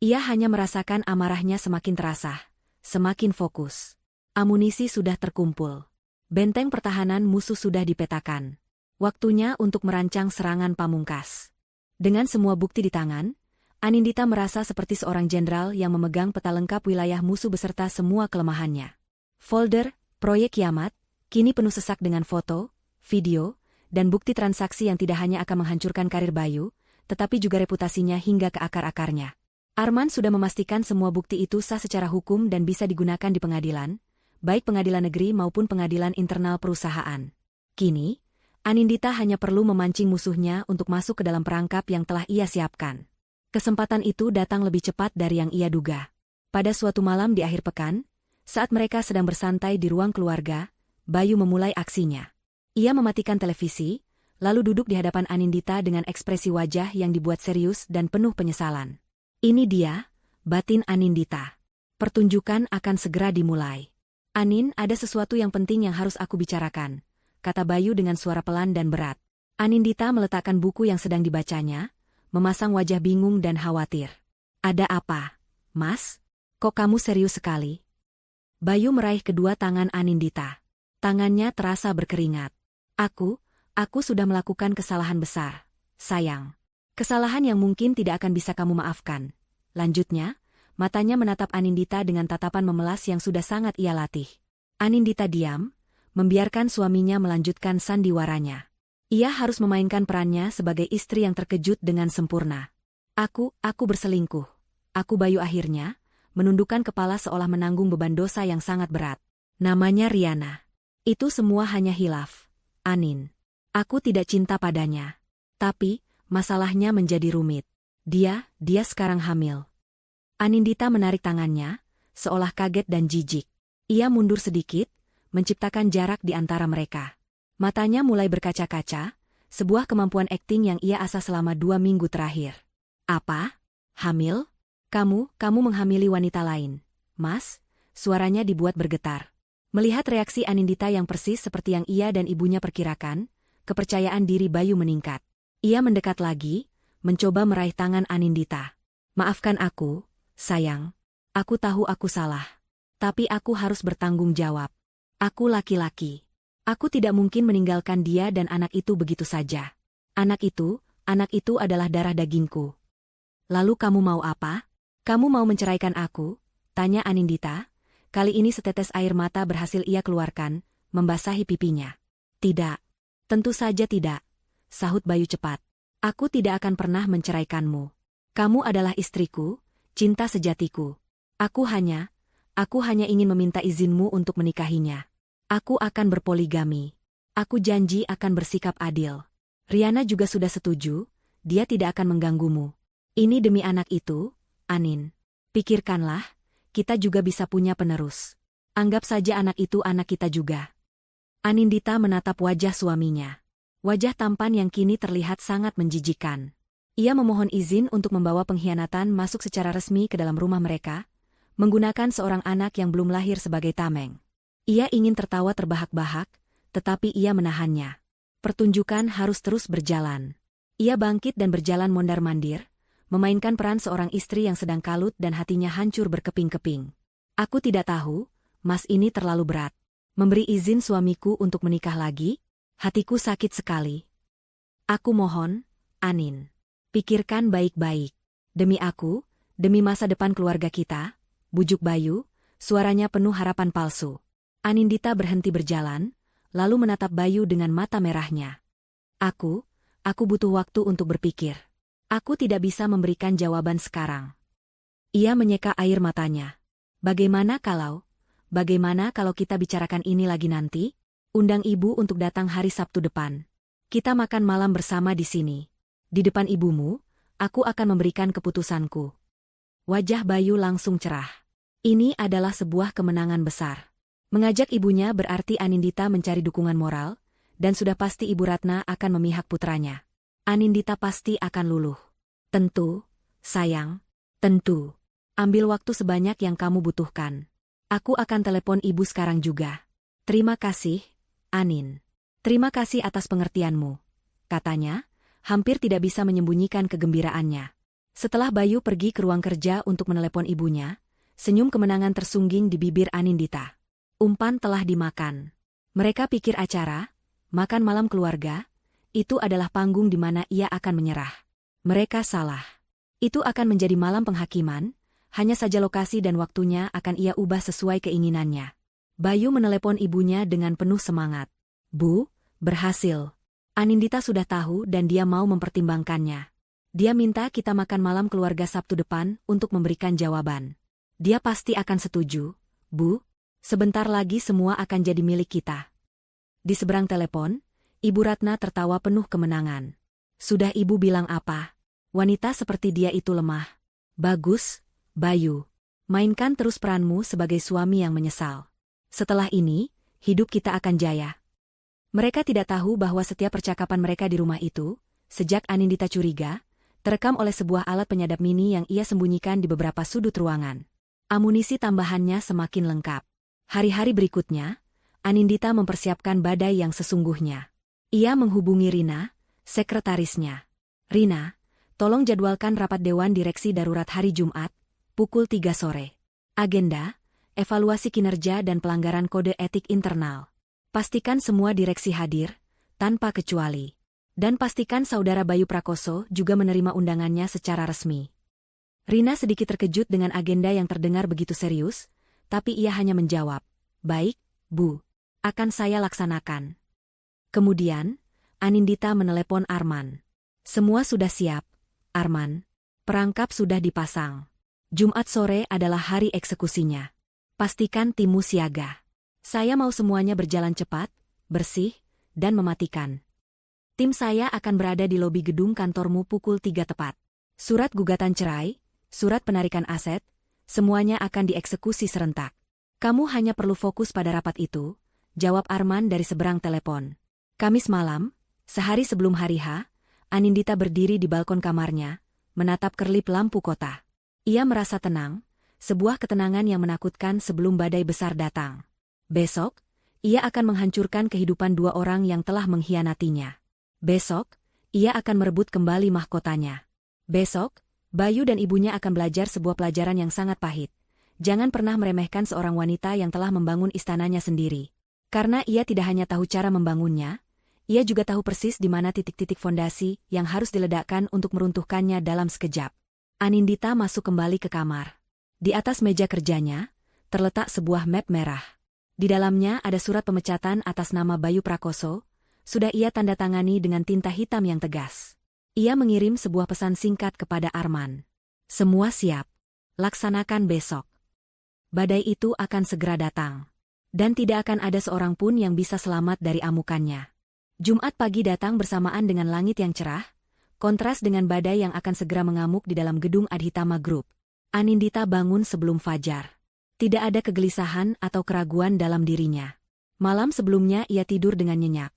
Ia hanya merasakan amarahnya semakin terasa, semakin fokus. Amunisi sudah terkumpul. Benteng pertahanan musuh sudah dipetakan. Waktunya untuk merancang serangan pamungkas. Dengan semua bukti di tangan, Anindita merasa seperti seorang jenderal yang memegang peta lengkap wilayah musuh beserta semua kelemahannya. Folder Proyek Kiamat kini penuh sesak dengan foto, video, dan bukti transaksi yang tidak hanya akan menghancurkan karir Bayu, tetapi juga reputasinya hingga ke akar-akarnya. Arman sudah memastikan semua bukti itu sah secara hukum dan bisa digunakan di pengadilan, baik pengadilan negeri maupun pengadilan internal perusahaan. Kini, Anindita hanya perlu memancing musuhnya untuk masuk ke dalam perangkap yang telah ia siapkan. Kesempatan itu datang lebih cepat dari yang ia duga. Pada suatu malam di akhir pekan, saat mereka sedang bersantai di ruang keluarga, Bayu memulai aksinya. Ia mematikan televisi, lalu duduk di hadapan Anindita dengan ekspresi wajah yang dibuat serius dan penuh penyesalan. "Ini dia, batin Anindita. Pertunjukan akan segera dimulai." "Anin, ada sesuatu yang penting yang harus aku bicarakan," kata Bayu dengan suara pelan dan berat. Anindita meletakkan buku yang sedang dibacanya, memasang wajah bingung dan khawatir. "Ada apa, Mas? Kok kamu serius sekali?" Bayu meraih kedua tangan Anindita. Tangannya terasa berkeringat. Aku sudah melakukan kesalahan besar, sayang. Kesalahan yang mungkin tidak akan bisa kamu maafkan." Lanjutnya, matanya menatap Anindita dengan tatapan memelas yang sudah sangat ia latih. Anindita diam, membiarkan suaminya melanjutkan sandiwaranya. Ia harus memainkan perannya sebagai istri yang terkejut dengan sempurna. Aku berselingkuh." Bayu akhirnya, menundukkan kepala seolah menanggung beban dosa yang sangat berat. "Namanya Riana. Itu semua hanya hilaf, Anin. Aku tidak cinta padanya. Tapi, masalahnya menjadi rumit. Dia sekarang hamil." Anindita menarik tangannya, seolah kaget dan jijik. Ia mundur sedikit, menciptakan jarak di antara mereka. Matanya mulai berkaca-kaca, sebuah kemampuan akting yang ia asah selama 2 minggu terakhir. "Apa? Hamil? Kamu menghamili wanita lain, Mas?" Suaranya dibuat bergetar. Melihat reaksi Anindita yang persis seperti yang ia dan ibunya perkirakan, kepercayaan diri Bayu meningkat. Ia mendekat lagi, mencoba meraih tangan Anindita. "Maafkan aku, sayang. Aku tahu aku salah. Tapi aku harus bertanggung jawab. Aku laki-laki. Aku tidak mungkin meninggalkan dia dan anak itu begitu saja. Anak itu adalah darah dagingku." "Lalu kamu mau apa? Kamu mau menceraikan aku?" tanya Anindita. Kali ini setetes air mata berhasil ia keluarkan, membasahi pipinya. "Tidak. Tentu saja tidak," sahut Bayu cepat. "Aku tidak akan pernah menceraikanmu. Kamu adalah istriku, cinta sejatiku. Aku hanya ingin meminta izinmu untuk menikahinya. Aku akan berpoligami. Aku janji akan bersikap adil. Riana juga sudah setuju, dia tidak akan mengganggumu. Ini demi anak itu, Anin. Pikirkanlah, kita juga bisa punya penerus. Anggap saja anak itu anak kita juga." Anindita menatap wajah suaminya. Wajah tampan yang kini terlihat sangat menjijikan. Ia memohon izin untuk membawa pengkhianatan masuk secara resmi ke dalam rumah mereka, menggunakan seorang anak yang belum lahir sebagai tameng. Ia ingin tertawa terbahak-bahak, tetapi ia menahannya. Pertunjukan harus terus berjalan. Ia bangkit dan berjalan mondar-mandir, memainkan peran seorang istri yang sedang kalut dan hatinya hancur berkeping-keping. Aku tidak tahu, Mas, ini terlalu berat. Memberi izin suamiku untuk menikah lagi? Hatiku sakit sekali. Aku mohon, Anin. Pikirkan baik-baik. Demi aku, demi masa depan keluarga kita, bujuk Bayu, suaranya penuh harapan palsu. Anindita berhenti berjalan, lalu menatap Bayu dengan mata merahnya. Aku butuh waktu untuk berpikir. Aku tidak bisa memberikan jawaban sekarang. Ia menyeka air matanya. Bagaimana kalau kita bicarakan ini lagi nanti? Undang ibu untuk datang hari Sabtu depan. Kita makan malam bersama di sini. Di depan ibumu, aku akan memberikan keputusanku. Wajah Bayu langsung cerah. Ini adalah sebuah kemenangan besar. Mengajak ibunya berarti Anindita mencari dukungan moral, dan sudah pasti Ibu Ratna akan memihak putranya. Anindita pasti akan luluh. Tentu, sayang, tentu. Ambil waktu sebanyak yang kamu butuhkan. Aku akan telepon ibu sekarang juga. Terima kasih, Anin. Terima kasih atas pengertianmu, katanya, hampir tidak bisa menyembunyikan kegembiraannya. Setelah Bayu pergi ke ruang kerja untuk menelepon ibunya, senyum kemenangan tersungging di bibir Anindita. Umpan telah dimakan. Mereka pikir acara, makan malam keluarga, itu adalah panggung di mana ia akan menyerah. Mereka salah. Itu akan menjadi malam penghakiman, hanya saja lokasi dan waktunya akan ia ubah sesuai keinginannya. Bayu menelepon ibunya dengan penuh semangat. Bu, berhasil. Anindita sudah tahu dan dia mau mempertimbangkannya. Dia minta kita makan malam keluarga Sabtu depan untuk memberikan jawaban. Dia pasti akan setuju, Bu. Sebentar lagi semua akan jadi milik kita. Di seberang telepon, Ibu Ratna tertawa penuh kemenangan. Sudah ibu bilang apa? Wanita seperti dia itu lemah. Bagus, Bayu. Mainkan terus peranmu sebagai suami yang menyesal. Setelah ini, hidup kita akan jaya. Mereka tidak tahu bahwa setiap percakapan mereka di rumah itu, sejak Anindita curiga, terekam oleh sebuah alat penyadap mini yang ia sembunyikan di beberapa sudut ruangan. Amunisi tambahannya semakin lengkap. Hari-hari berikutnya, Anindita mempersiapkan badai yang sesungguhnya. Ia menghubungi Rina, sekretarisnya. Rina, tolong jadwalkan rapat Dewan Direksi Darurat hari Jumat, pukul 3 sore. Agenda, evaluasi kinerja dan pelanggaran kode etik internal. Pastikan semua direksi hadir, tanpa kecuali. Dan pastikan Saudara Bayu Prakoso juga menerima undangannya secara resmi. Rina sedikit terkejut dengan agenda yang terdengar begitu serius, tapi ia hanya menjawab, "Baik, Bu. Akan saya laksanakan." Kemudian, Anindita menelepon Arman. "Semua sudah siap, Arman. Perangkap sudah dipasang. Jumat sore adalah hari eksekusinya. Pastikan timmu siaga. Saya mau semuanya berjalan cepat, bersih, dan mematikan. Tim saya akan berada di lobi gedung kantormu pukul 3 tepat. Surat gugatan cerai, surat penarikan aset, semuanya akan dieksekusi serentak. Kamu hanya perlu fokus pada rapat itu," jawab Arman dari seberang telepon. Kamis malam, sehari sebelum hari H, Anindita berdiri di balkon kamarnya, menatap kerlip lampu kota. Ia merasa tenang, sebuah ketenangan yang menakutkan sebelum badai besar datang. Besok, ia akan menghancurkan kehidupan dua orang yang telah mengkhianatinya. Besok, ia akan merebut kembali mahkotanya. Besok, Bayu dan ibunya akan belajar sebuah pelajaran yang sangat pahit. Jangan pernah meremehkan seorang wanita yang telah membangun istananya sendiri. Karena ia tidak hanya tahu cara membangunnya, ia juga tahu persis di mana titik-titik fondasi yang harus diledakkan untuk meruntuhkannya dalam sekejap. Anindita masuk kembali ke kamar. Di atas meja kerjanya, terletak sebuah map merah. Di dalamnya ada surat pemecatan atas nama Bayu Prakoso, sudah ia tanda tangani dengan tinta hitam yang tegas. Ia mengirim sebuah pesan singkat kepada Arman. "Semua siap. Laksanakan besok. Badai itu akan segera datang. Dan tidak akan ada seorang pun yang bisa selamat dari amukannya." Jumat pagi datang bersamaan dengan langit yang cerah, kontras dengan badai yang akan segera mengamuk di dalam gedung Adhitama Group. Anindita bangun sebelum fajar. Tidak ada kegelisahan atau keraguan dalam dirinya. Malam sebelumnya ia tidur dengan nyenyak.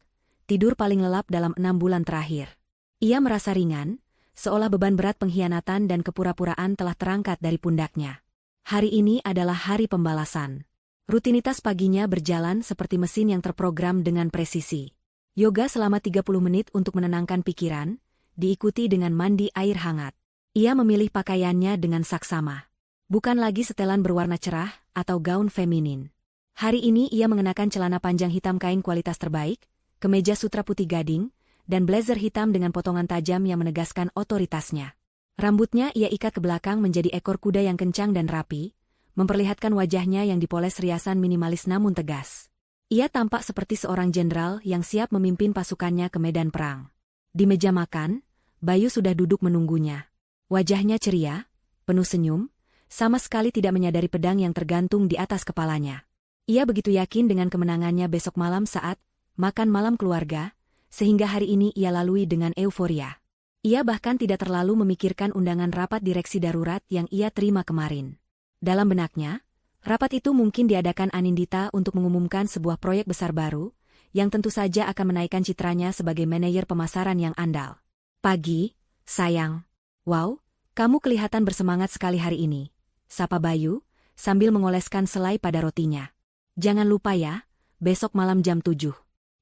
tidur paling lelap dalam 6 bulan terakhir. Ia merasa ringan, seolah beban berat pengkhianatan dan kepura-puraan telah terangkat dari pundaknya. Hari ini adalah hari pembalasan. Rutinitas paginya berjalan seperti mesin yang terprogram dengan presisi. Yoga selama 30 menit untuk menenangkan pikiran, diikuti dengan mandi air hangat. Ia memilih pakaiannya dengan saksama. Bukan lagi setelan berwarna cerah atau gaun feminin. Hari ini ia mengenakan celana panjang hitam kain kualitas terbaik, kemeja sutra putih gading, dan blazer hitam dengan potongan tajam yang menegaskan otoritasnya. Rambutnya ia ikat ke belakang menjadi ekor kuda yang kencang dan rapi, memperlihatkan wajahnya yang dipoles riasan minimalis namun tegas. Ia tampak seperti seorang jenderal yang siap memimpin pasukannya ke medan perang. Di meja makan, Bayu sudah duduk menunggunya. Wajahnya ceria, penuh senyum, sama sekali tidak menyadari pedang yang tergantung di atas kepalanya. Ia begitu yakin dengan kemenangannya besok malam saat makan malam keluarga, sehingga hari ini ia lalui dengan euforia. Ia bahkan tidak terlalu memikirkan undangan rapat direksi darurat yang ia terima kemarin. Dalam benaknya, rapat itu mungkin diadakan Anindita untuk mengumumkan sebuah proyek besar baru, yang tentu saja akan menaikkan citranya sebagai manajer pemasaran yang andal. Pagi, sayang. Wow, kamu kelihatan bersemangat sekali hari ini, sapa Bayu, sambil mengoleskan selai pada rotinya. Jangan lupa ya, besok malam jam 7.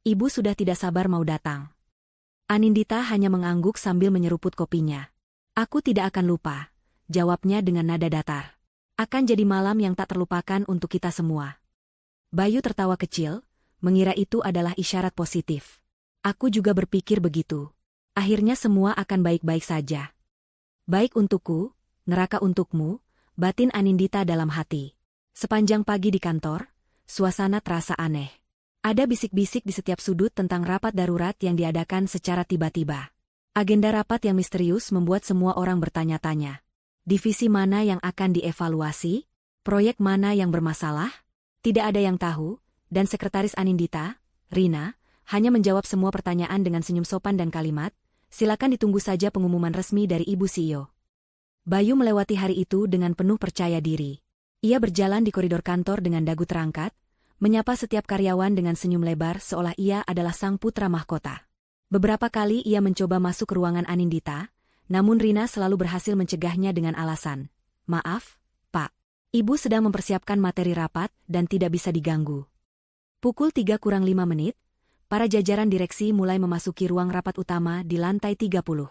Ibu sudah tidak sabar mau datang. Anindita hanya mengangguk sambil menyeruput kopinya. Aku tidak akan lupa, jawabnya dengan nada datar. Akan jadi malam yang tak terlupakan untuk kita semua. Bayu tertawa kecil, mengira itu adalah isyarat positif. Aku juga berpikir begitu. Akhirnya semua akan baik-baik saja. Baik untukku, neraka untukmu, batin Anindita dalam hati. Sepanjang pagi di kantor, suasana terasa aneh. Ada bisik-bisik di setiap sudut tentang rapat darurat yang diadakan secara tiba-tiba. Agenda rapat yang misterius membuat semua orang bertanya-tanya. Divisi mana yang akan dievaluasi? Proyek mana yang bermasalah? Tidak ada yang tahu, dan sekretaris Anindita, Rina, hanya menjawab semua pertanyaan dengan senyum sopan dan kalimat, silakan ditunggu saja pengumuman resmi dari Ibu CEO. Bayu melewati hari itu dengan penuh percaya diri. Ia berjalan di koridor kantor dengan dagu terangkat, menyapa setiap karyawan dengan senyum lebar seolah ia adalah sang putra mahkota. Beberapa kali ia mencoba masuk ke ruangan Anindita, namun Rina selalu berhasil mencegahnya dengan alasan, "Maaf, Pak. Ibu sedang mempersiapkan materi rapat dan tidak bisa diganggu." Pukul 3:05, para jajaran direksi mulai memasuki ruang rapat utama di lantai 30.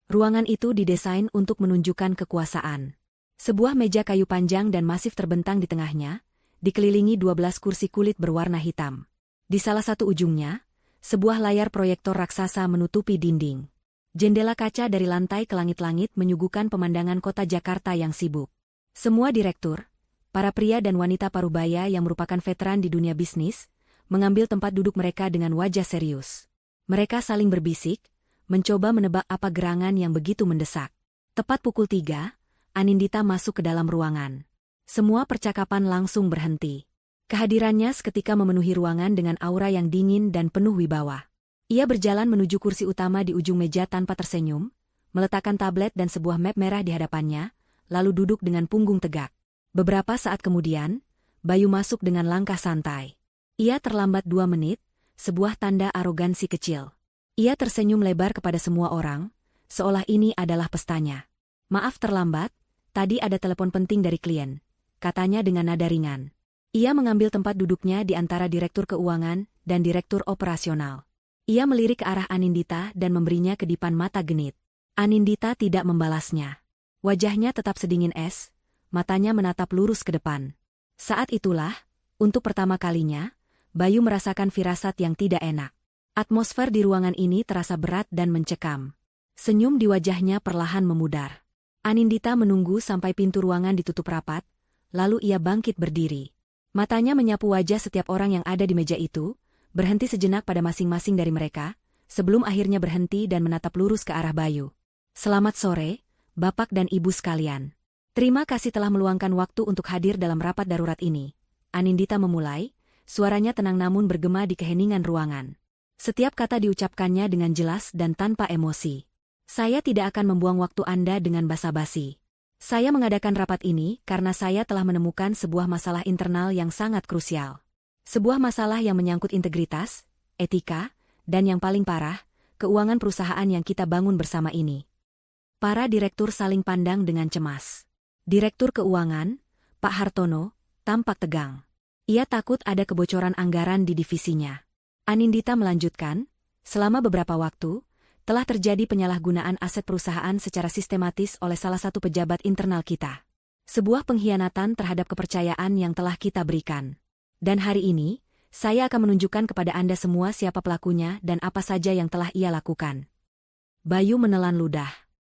Ruangan itu didesain untuk menunjukkan kekuasaan. Sebuah meja kayu panjang dan masif terbentang di tengahnya, dikelilingi 12 kursi kulit berwarna hitam. Di salah satu ujungnya, sebuah layar proyektor raksasa menutupi dinding. Jendela kaca dari lantai ke langit-langit menyuguhkan pemandangan kota Jakarta yang sibuk. Semua direktur, para pria dan wanita parubaya yang merupakan veteran di dunia bisnis, mengambil tempat duduk mereka dengan wajah serius. Mereka saling berbisik, mencoba menebak apa gerangan yang begitu mendesak. Tepat pukul 3, Anindita masuk ke dalam ruangan. Semua percakapan langsung berhenti. Kehadirannya seketika memenuhi ruangan dengan aura yang dingin dan penuh wibawa. Ia berjalan menuju kursi utama di ujung meja tanpa tersenyum, meletakkan tablet dan sebuah map merah di hadapannya, lalu duduk dengan punggung tegak. Beberapa saat kemudian, Bayu masuk dengan langkah santai. Ia terlambat 2 menit, sebuah tanda arogansi kecil. Ia tersenyum lebar kepada semua orang, seolah ini adalah pestanya. "Maaf terlambat, tadi ada telepon penting dari klien," katanya dengan nada ringan. Ia mengambil tempat duduknya di antara direktur keuangan dan direktur operasional. Ia melirik ke arah Anindita dan memberinya kedipan mata genit. Anindita tidak membalasnya. Wajahnya tetap sedingin es, matanya menatap lurus ke depan. Saat itulah, untuk pertama kalinya, Bayu merasakan firasat yang tidak enak. Atmosfer di ruangan ini terasa berat dan mencekam. Senyum di wajahnya perlahan memudar. Anindita menunggu sampai pintu ruangan ditutup rapat, lalu ia bangkit berdiri. Matanya menyapu wajah setiap orang yang ada di meja itu, berhenti sejenak pada masing-masing dari mereka, sebelum akhirnya berhenti dan menatap lurus ke arah Bayu. "Selamat sore, Bapak dan Ibu sekalian. Terima kasih telah meluangkan waktu untuk hadir dalam rapat darurat ini." Anindita memulai, suaranya tenang namun bergema di keheningan ruangan. Setiap kata diucapkannya dengan jelas dan tanpa emosi. "Saya tidak akan membuang waktu Anda dengan basa-basi. Saya mengadakan rapat ini karena saya telah menemukan sebuah masalah internal yang sangat krusial. Sebuah masalah yang menyangkut integritas, etika, Dan yang paling parah, keuangan perusahaan yang kita bangun bersama ini. Para direktur saling pandang dengan cemas. Direktur Keuangan, Pak Hartono, tampak tegang. Ia takut ada kebocoran anggaran di divisinya. Anindita melanjutkan, selama beberapa waktu, telah terjadi penyalahgunaan aset perusahaan secara sistematis oleh salah satu pejabat internal kita. Sebuah pengkhianatan terhadap kepercayaan yang telah kita berikan. Dan hari ini, saya akan menunjukkan kepada Anda semua siapa pelakunya dan apa saja yang telah ia lakukan. Bayu menelan ludah.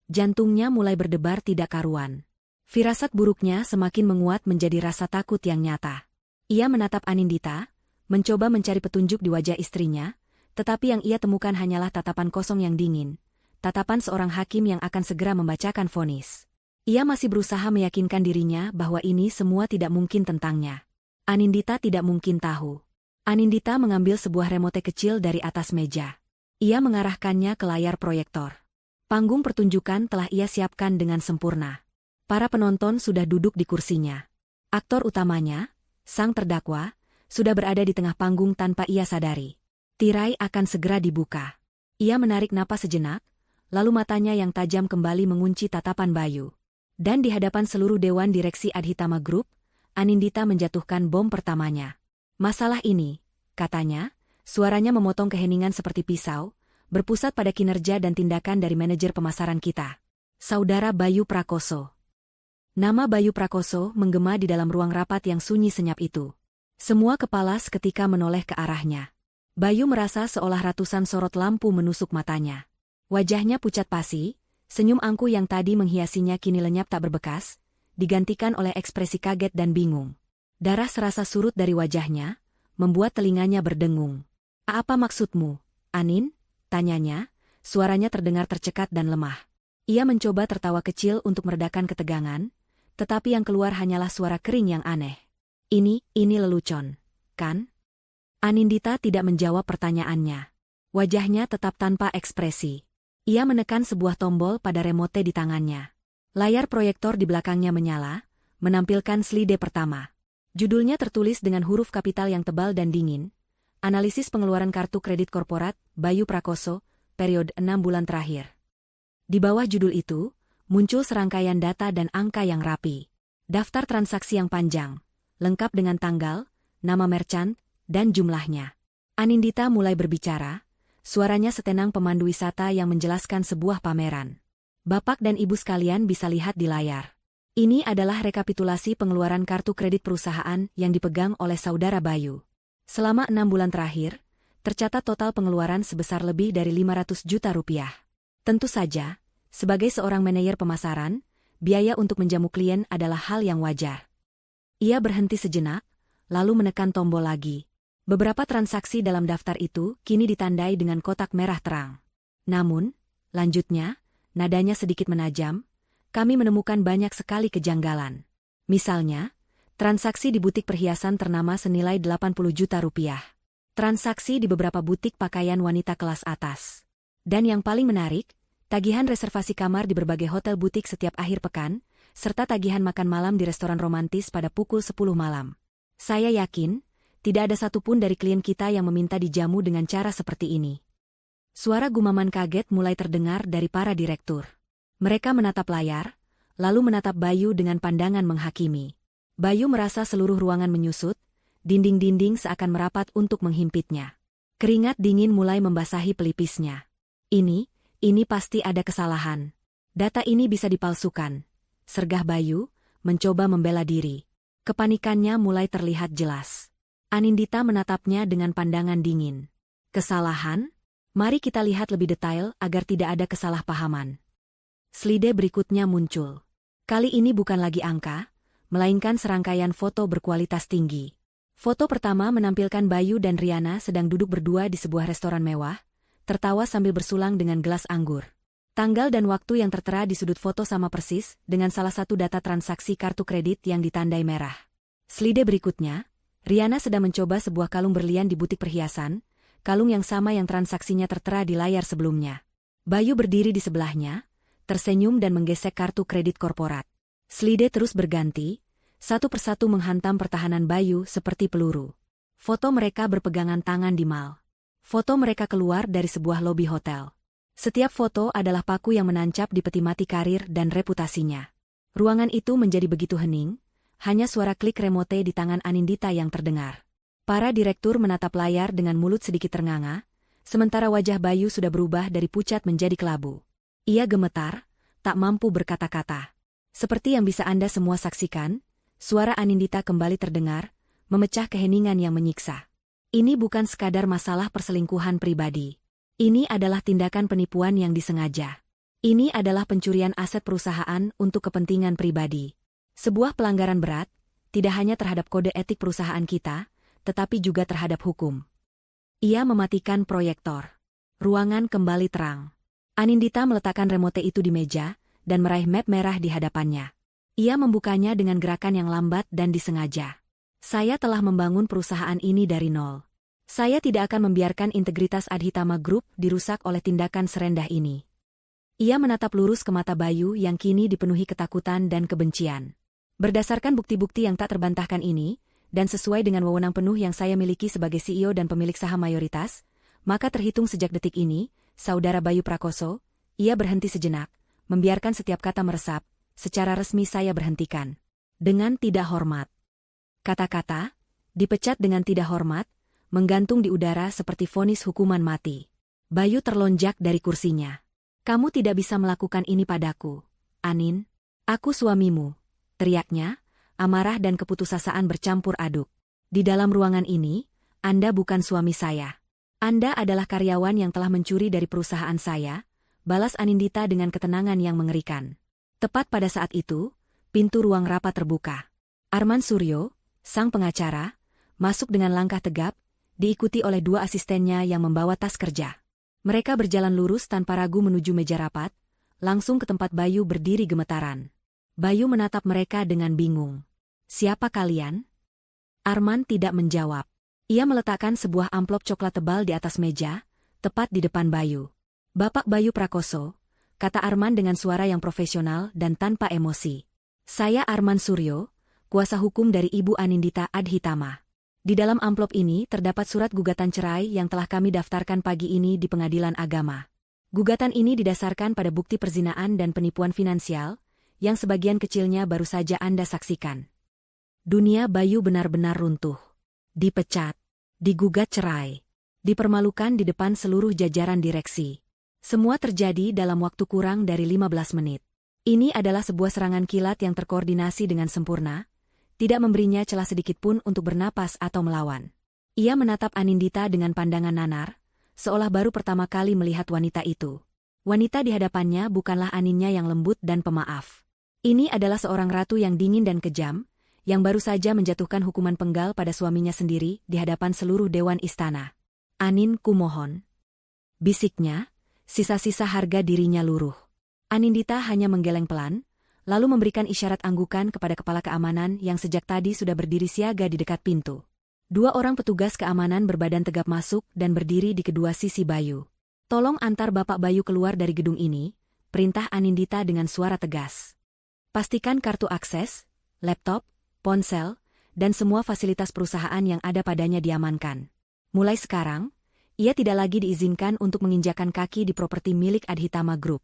Jantungnya mulai berdebar tidak karuan. Firasat buruknya semakin menguat menjadi rasa takut yang nyata. Ia menatap Anindita, mencoba mencari petunjuk di wajah istrinya, tetapi yang ia temukan hanyalah tatapan kosong yang dingin, tatapan seorang hakim yang akan segera membacakan vonis. Ia masih berusaha meyakinkan dirinya bahwa ini semua tidak mungkin tentangnya. Anindita tidak mungkin tahu. Anindita mengambil sebuah remote kecil dari atas meja. Ia mengarahkannya ke layar proyektor. Panggung pertunjukan telah ia siapkan dengan sempurna. Para penonton sudah duduk di kursinya. Aktor utamanya, sang terdakwa, sudah berada di tengah panggung tanpa ia sadari. Tirai akan segera dibuka. Ia menarik napas sejenak, lalu matanya yang tajam kembali mengunci tatapan Bayu. Dan di hadapan seluruh Dewan Direksi Adhitama Group, Anindita menjatuhkan bom pertamanya. Masalah ini, katanya, suaranya memotong keheningan seperti pisau, berpusat pada kinerja dan tindakan dari manajer pemasaran kita. Saudara Bayu Prakoso. Nama Bayu Prakoso menggema di dalam ruang rapat yang sunyi senyap itu. Semua kepala seketika menoleh ke arahnya. Bayu merasa seolah ratusan sorot lampu menusuk matanya. Wajahnya pucat pasi, senyum angkuh yang tadi menghiasinya kini lenyap tak berbekas, digantikan oleh ekspresi kaget dan bingung. Darah serasa surut dari wajahnya, membuat telinganya berdengung. Apa maksudmu, Anin? Tanyanya, suaranya terdengar tercekat dan lemah. Ia mencoba tertawa kecil untuk meredakan ketegangan, tetapi yang keluar hanyalah suara kering yang aneh. Ini lelucon, kan? Anindita tidak menjawab pertanyaannya. Wajahnya tetap tanpa ekspresi. Ia menekan sebuah tombol pada remote di tangannya. Layar proyektor di belakangnya menyala, menampilkan slide pertama. Judulnya tertulis dengan huruf kapital yang tebal dan dingin. Analisis pengeluaran kartu kredit korporat, Bayu Prakoso, periode 6 bulan terakhir. Di bawah judul itu, muncul serangkaian data dan angka yang rapi. Daftar transaksi yang panjang, lengkap dengan tanggal, nama merchant, dan jumlahnya. Anindita mulai berbicara, suaranya setenang pemandu wisata yang menjelaskan sebuah pameran. Bapak dan Ibu sekalian bisa lihat di layar. Ini adalah rekapitulasi pengeluaran kartu kredit perusahaan yang dipegang oleh saudara Bayu. Selama 6 bulan terakhir, tercatat total pengeluaran sebesar lebih dari 500 juta rupiah. Tentu saja, sebagai seorang manajer pemasaran, biaya untuk menjamu klien adalah hal yang wajar. Ia berhenti sejenak, lalu menekan tombol lagi. Beberapa transaksi dalam daftar itu kini ditandai dengan kotak merah terang. Namun, lanjutnya, nadanya sedikit menajam, kami menemukan banyak sekali kejanggalan. Misalnya, transaksi di butik perhiasan ternama senilai 80 juta rupiah. Transaksi di beberapa butik pakaian wanita kelas atas. Dan yang paling menarik, tagihan reservasi kamar di berbagai hotel butik setiap akhir pekan, serta tagihan makan malam di restoran romantis pada pukul 10 malam. Saya yakin, tidak ada satupun dari klien kita yang meminta dijamu dengan cara seperti ini. Suara gumaman kaget mulai terdengar dari para direktur. Mereka menatap layar, lalu menatap Bayu dengan pandangan menghakimi. Bayu merasa seluruh ruangan menyusut, dinding-dinding seakan merapat untuk menghimpitnya. Keringat dingin mulai membasahi pelipisnya. Ini pasti ada kesalahan. Data ini bisa dipalsukan. Sergah Bayu, mencoba membela diri. Kepanikannya mulai terlihat jelas. Anindita menatapnya dengan pandangan dingin. Kesalahan? Mari kita lihat lebih detail agar tidak ada kesalahpahaman. Slide berikutnya muncul. Kali ini bukan lagi angka, melainkan serangkaian foto berkualitas tinggi. Foto pertama menampilkan Bayu dan Riana sedang duduk berdua di sebuah restoran mewah, tertawa sambil bersulang dengan gelas anggur. Tanggal dan waktu yang tertera di sudut foto sama persis dengan salah satu data transaksi kartu kredit yang ditandai merah. Slide berikutnya, Riana sedang mencoba sebuah kalung berlian di butik perhiasan, kalung yang sama yang transaksinya tertera di layar sebelumnya. Bayu berdiri di sebelahnya, tersenyum dan menggesek kartu kredit korporat. Slide terus berganti, satu persatu menghantam pertahanan Bayu seperti peluru. Foto mereka berpegangan tangan di mal. Foto mereka keluar dari sebuah lobi hotel. Setiap foto adalah paku yang menancap di peti mati karir dan reputasinya. Ruangan itu menjadi begitu hening, hanya suara klik remote di tangan Anindita yang terdengar. Para direktur menatap layar dengan mulut sedikit ternganga, sementara wajah Bayu sudah berubah dari pucat menjadi kelabu. Ia gemetar, tak mampu berkata-kata. Seperti yang bisa Anda semua saksikan, suara Anindita kembali terdengar, memecah keheningan yang menyiksa. Ini bukan sekadar masalah perselingkuhan pribadi. Ini adalah tindakan penipuan yang disengaja. Ini adalah pencurian aset perusahaan untuk kepentingan pribadi. Sebuah pelanggaran berat, tidak hanya terhadap kode etik perusahaan kita, tetapi juga terhadap hukum. Ia mematikan proyektor. Ruangan kembali terang. Anindita meletakkan remote itu di meja, dan meraih map merah di hadapannya. Ia membukanya dengan gerakan yang lambat dan disengaja. Saya telah membangun perusahaan ini dari nol. Saya tidak akan membiarkan integritas Adhitama Group dirusak oleh tindakan serendah ini. Ia menatap lurus ke mata Bayu yang kini dipenuhi ketakutan dan kebencian. Berdasarkan bukti-bukti yang tak terbantahkan ini, dan sesuai dengan wewenang penuh yang saya miliki sebagai CEO dan pemilik saham mayoritas, maka terhitung sejak detik ini, Saudara Bayu Prakoso, ia berhenti sejenak, membiarkan setiap kata meresap, secara resmi saya berhentikan. Dengan tidak hormat. Kata-kata, dipecat dengan tidak hormat, menggantung di udara seperti vonis hukuman mati. Bayu terlonjak dari kursinya. Kamu tidak bisa melakukan ini padaku, Anin. Aku suamimu, teriaknya, amarah dan keputusasaan bercampur aduk. Di dalam ruangan ini, Anda bukan suami saya. Anda adalah karyawan yang telah mencuri dari perusahaan saya, balas Anindita dengan ketenangan yang mengerikan. Tepat pada saat itu, pintu ruang rapat terbuka. Arman Suryo, sang pengacara, masuk dengan langkah tegap, diikuti oleh dua asistennya yang membawa tas kerja. Mereka berjalan lurus tanpa ragu menuju meja rapat, langsung ke tempat Bayu berdiri gemetaran. Bayu menatap mereka dengan bingung. Siapa kalian? Arman tidak menjawab. Ia meletakkan sebuah amplop coklat tebal di atas meja, tepat di depan Bayu. Bapak Bayu Prakoso, kata Arman dengan suara yang profesional dan tanpa emosi. Saya Arman Suryo, kuasa hukum dari Ibu Anindita Adhitama. Di dalam amplop ini terdapat surat gugatan cerai yang telah kami daftarkan pagi ini di Pengadilan Agama. Gugatan ini didasarkan pada bukti perzinaan dan penipuan finansial, yang sebagian kecilnya baru saja Anda saksikan. Dunia Bayu benar-benar runtuh. Dipecat, digugat cerai, dipermalukan di depan seluruh jajaran direksi. Semua terjadi dalam waktu kurang dari 15 menit. Ini adalah sebuah serangan kilat yang terkoordinasi dengan sempurna, tidak memberinya celah sedikitpun untuk bernapas atau melawan. Ia menatap Anindita dengan pandangan nanar, seolah baru pertama kali melihat wanita itu. Wanita di hadapannya bukanlah Aninnya yang lembut dan pemaaf. Ini adalah seorang ratu yang dingin dan kejam, yang baru saja menjatuhkan hukuman penggal pada suaminya sendiri di hadapan seluruh dewan istana. Anin, kumohon. Bisiknya, sisa-sisa harga dirinya luruh. Anindita hanya menggeleng pelan, lalu memberikan isyarat anggukan kepada kepala keamanan yang sejak tadi sudah berdiri siaga di dekat pintu. Dua orang petugas keamanan berbadan tegap masuk dan berdiri di kedua sisi Bayu. Tolong antar Bapak Bayu keluar dari gedung ini, perintah Anindita dengan suara tegas. Pastikan kartu akses, laptop, ponsel, dan semua fasilitas perusahaan yang ada padanya diamankan. Mulai sekarang, ia tidak lagi diizinkan untuk menginjakan kaki di properti milik Adhitama Group.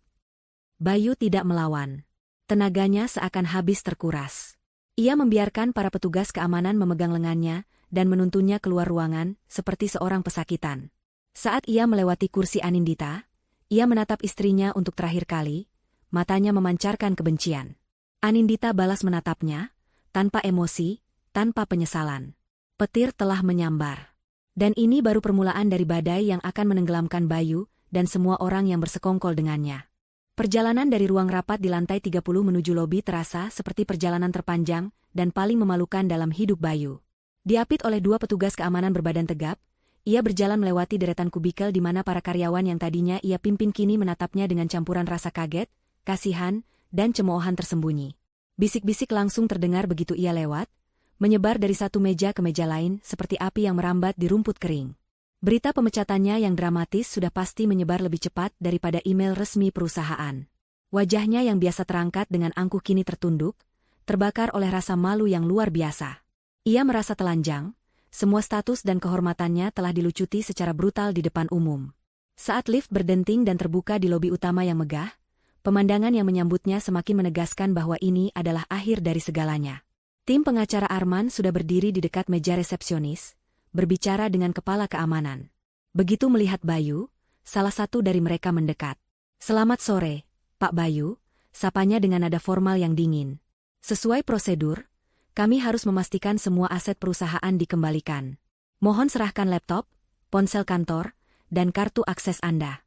Bayu tidak melawan. Tenaganya seakan habis terkuras. Ia membiarkan para petugas keamanan memegang lengannya dan menuntunnya keluar ruangan seperti seorang pesakitan. Saat ia melewati kursi Anindita, ia menatap istrinya untuk terakhir kali, matanya memancarkan kebencian. Anindita balas menatapnya, tanpa emosi, tanpa penyesalan. Petir telah menyambar. Dan ini baru permulaan dari badai yang akan menenggelamkan Bayu dan semua orang yang bersekongkol dengannya. Perjalanan dari ruang rapat di lantai 30 menuju lobi terasa seperti perjalanan terpanjang dan paling memalukan dalam hidup Bayu. Diapit oleh dua petugas keamanan berbadan tegap, ia berjalan melewati deretan kubikel di mana para karyawan yang tadinya ia pimpin kini menatapnya dengan campuran rasa kaget, kasihan, dan cemoohan tersembunyi. Bisik-bisik langsung terdengar begitu ia lewat, menyebar dari satu meja ke meja lain seperti api yang merambat di rumput kering. Berita pemecatannya yang dramatis sudah pasti menyebar lebih cepat daripada email resmi perusahaan. Wajahnya yang biasa terangkat dengan angkuh kini tertunduk, terbakar oleh rasa malu yang luar biasa. Ia merasa telanjang, semua status dan kehormatannya telah dilucuti secara brutal di depan umum. Saat lift berdenting dan terbuka di lobi utama yang megah, pemandangan yang menyambutnya semakin menegaskan bahwa ini adalah akhir dari segalanya. Tim pengacara Arman sudah berdiri di dekat meja resepsionis, berbicara dengan kepala keamanan. Begitu melihat Bayu, salah satu dari mereka mendekat. "Selamat sore, Pak Bayu," sapanya dengan nada formal yang dingin. "Sesuai prosedur, kami harus memastikan semua aset perusahaan dikembalikan. Mohon serahkan laptop, ponsel kantor, dan kartu akses Anda."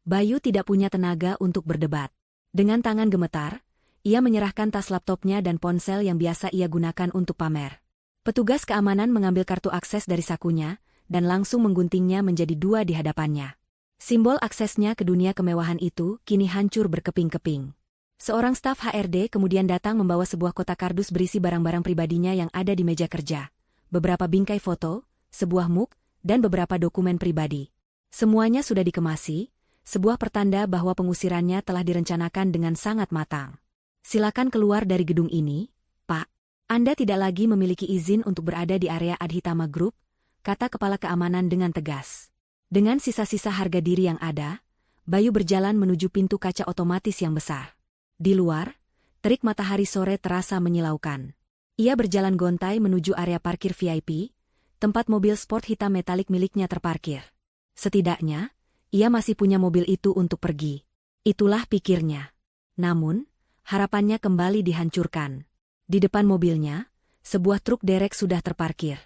Bayu tidak punya tenaga untuk berdebat. Dengan tangan gemetar, ia menyerahkan tas laptopnya dan ponsel yang biasa ia gunakan untuk pamer. Petugas keamanan mengambil kartu akses dari sakunya, dan langsung mengguntingnya menjadi dua di hadapannya. Simbol aksesnya ke dunia kemewahan itu kini hancur berkeping-keping. Seorang staf HRD kemudian datang membawa sebuah kotak kardus berisi barang-barang pribadinya yang ada di meja kerja, beberapa bingkai foto, sebuah mug, dan beberapa dokumen pribadi. Semuanya sudah dikemasi, sebuah pertanda bahwa pengusirannya telah direncanakan dengan sangat matang. "Silakan keluar dari gedung ini, Pak. Anda tidak lagi memiliki izin untuk berada di area Adhitama Group," kata kepala keamanan dengan tegas. Dengan sisa-sisa harga diri yang ada, Bayu berjalan menuju pintu kaca otomatis yang besar. Di luar, terik matahari sore terasa menyilaukan. Ia berjalan gontai menuju area parkir VIP, tempat mobil sport hitam metalik miliknya terparkir. Setidaknya, ia masih punya mobil itu untuk pergi. Itulah pikirnya. Namun, harapannya kembali dihancurkan. Di depan mobilnya, sebuah truk derek sudah terparkir.